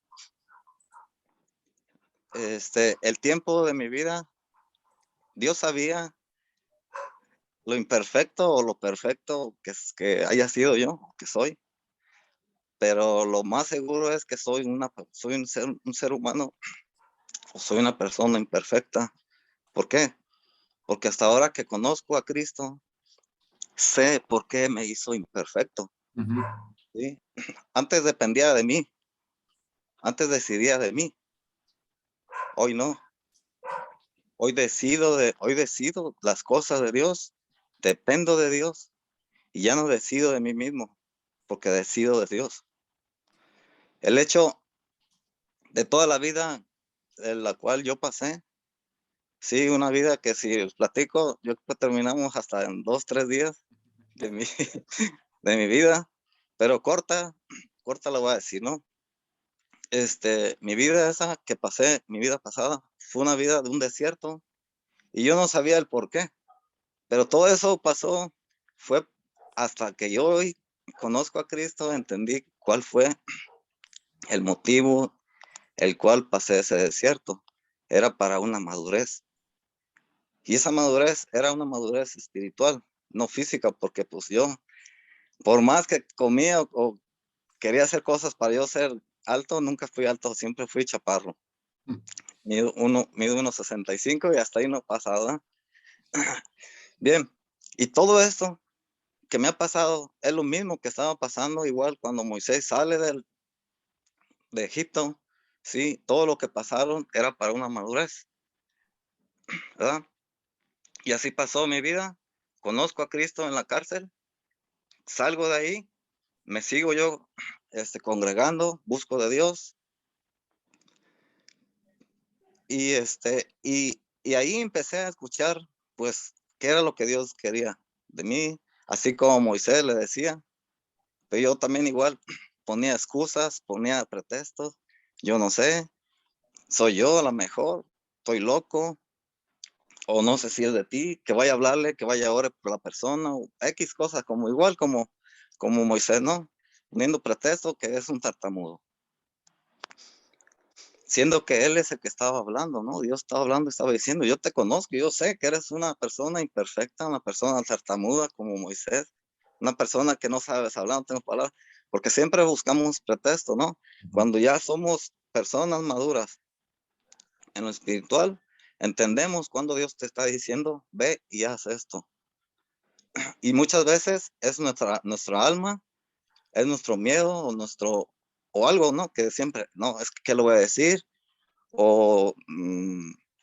el tiempo de mi vida, Dios sabía lo imperfecto o lo perfecto que haya sido yo, que soy, pero lo más seguro es que soy un ser humano, o soy una persona imperfecta. ¿Por qué? Porque hasta ahora que conozco a Cristo, sé por qué me hizo imperfecto. Ujú. ¿Sí? Antes dependía de mí, antes decidía de mí, hoy no. Hoy decido las cosas de Dios, dependo de Dios y ya no decido de mí mismo, porque decido de Dios. El hecho de toda la vida en la cual yo pasé, sí, una vida que si os platico, yo creo que terminamos hasta en 2, 3 días de mi, de mi vida, pero corta la voy a decir, ¿no? Mi vida esa que pasé, mi vida pasada, fue una vida de un desierto y yo no sabía el por qué, pero todo eso pasó, fue hasta que yo hoy conozco a Cristo, entendí cuál fue el motivo el cual pasé ese desierto. Era para una madurez. Y esa madurez era una madurez espiritual, no física, porque pues yo, por más que comía o quería hacer cosas para yo ser alto, nunca fui alto, siempre fui chaparro. Mido 1,65 y hasta ahí no pasa, ¿verdad? Bien, y todo esto que me ha pasado es lo mismo que estaba pasando igual cuando Moisés sale de Egipto, sí, todo lo que pasaron era para una madurez, ¿verdad? Y así pasó mi vida, conozco a Cristo en la cárcel, salgo de ahí, me sigo yo congregando, busco de Dios, y ahí empecé a escuchar, pues, qué era lo que Dios quería de mí, así como Moisés le decía, pero yo también igual ponía excusas, ponía pretextos, yo no sé, soy yo a lo mejor, estoy loco, o no sé si es de ti, que vaya a hablarle, que vaya a orar por la persona, o X cosas, como igual como Moisés, ¿no? Poniendo pretexto que es un tartamudo. Siendo que él es el que estaba hablando, ¿no? Dios estaba hablando, estaba diciendo, yo te conozco, yo sé que eres una persona imperfecta, una persona tartamuda como Moisés, una persona que no sabes hablar, no tengo palabras, porque siempre buscamos pretexto, ¿no? Cuando ya somos personas maduras en lo espiritual, entendemos cuando Dios te está diciendo, ve y haz esto. Y muchas veces es nuestra alma, es nuestro miedo o algo, ¿no? Que siempre, no, es que ¿qué le voy a decir? O,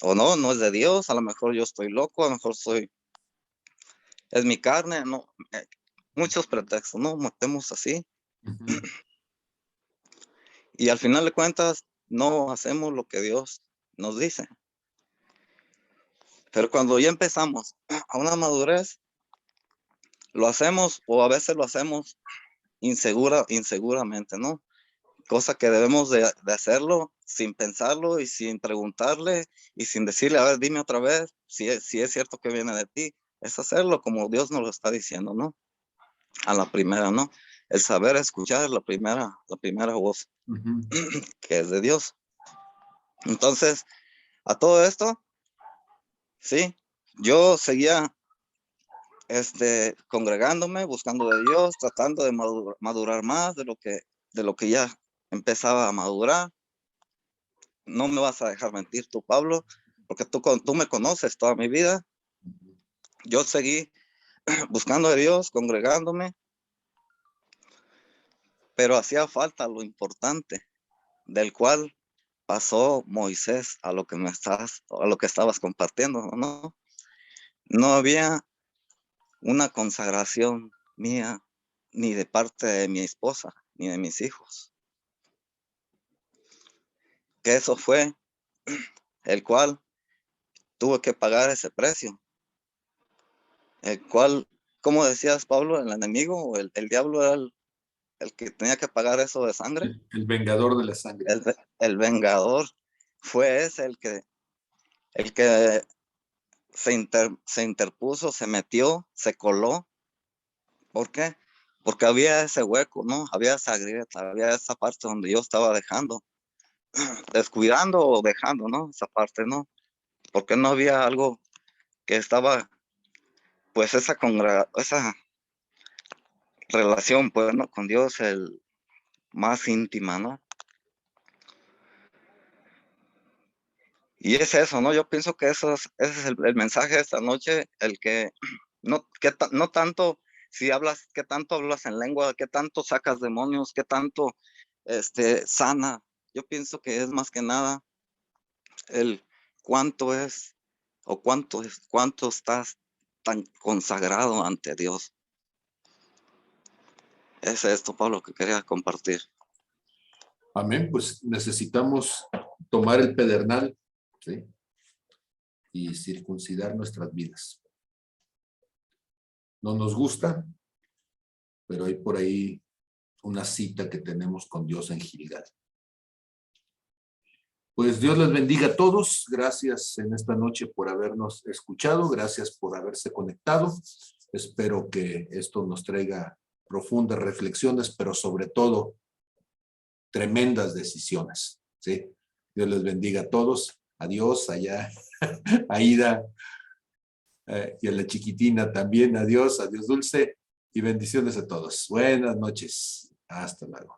o no es de Dios, a lo mejor yo estoy loco, a lo mejor es mi carne, no, muchos pretextos, ¿no? Matemos así. Ujú. Y al final de cuentas, no hacemos lo que Dios nos dice. Pero cuando ya empezamos a una madurez, lo hacemos o a veces lo hacemos inseguramente, ¿no? Cosa que debemos de hacerlo sin pensarlo y sin preguntarle y sin decirle, a ver, dime otra vez si es cierto que viene de ti. Es hacerlo como Dios nos lo está diciendo, ¿no? A la primera, ¿no? El saber escuchar la primera voz Ujú. que es de Dios. Entonces, a todo esto, sí, yo seguía congregándome, buscando de Dios, tratando de madurar más de lo que ya empezaba a madurar. No me vas a dejar mentir tú, Pablo, porque tú me conoces toda mi vida. Yo seguí buscando a Dios, congregándome, pero hacía falta lo importante, del cual pasó Moisés a lo que estabas compartiendo, ¿no? No había una consagración mía, ni de parte de mi esposa, ni de mis hijos. Que eso fue el cual tuve que pagar ese precio. El cual, como decías, Pablo, el enemigo o el diablo era el que tenía que pagar eso de sangre. El vengador de la sangre. El vengador fue ese el que se interpuso, se metió, se coló. ¿Por qué? Porque había ese hueco, ¿no? Había esa grieta, había esa parte donde yo estaba descuidando o dejando, ¿no? Esa parte, ¿no? Porque no había algo que estaba, pues esa relación, pues, ¿no? Con Dios, el más íntima, ¿no? Y es eso, ¿no? Yo pienso que ese es el mensaje de esta noche, el que no tanto Si hablas, ¿qué tanto hablas en lengua? ¿Qué tanto sacas demonios? ¿Qué tanto sana? Yo pienso que es más que nada el cuánto es o cuánto estás tan consagrado ante Dios. Es esto, Pablo, que quería compartir. Amén. Pues necesitamos tomar el pedernal, ¿sí? Y circuncidar nuestras vidas. No nos gusta, pero hay por ahí una cita que tenemos con Dios en Gilgal. Pues Dios les bendiga a todos. Gracias en esta noche por habernos escuchado. Gracias por haberse conectado. Espero que esto nos traiga profundas reflexiones, pero sobre todo tremendas decisiones, ¿sí? Dios les bendiga a todos. Adiós allá, Aida, y a la chiquitina también. Adiós, adiós Dulce, y bendiciones a todos. Buenas noches. Hasta luego.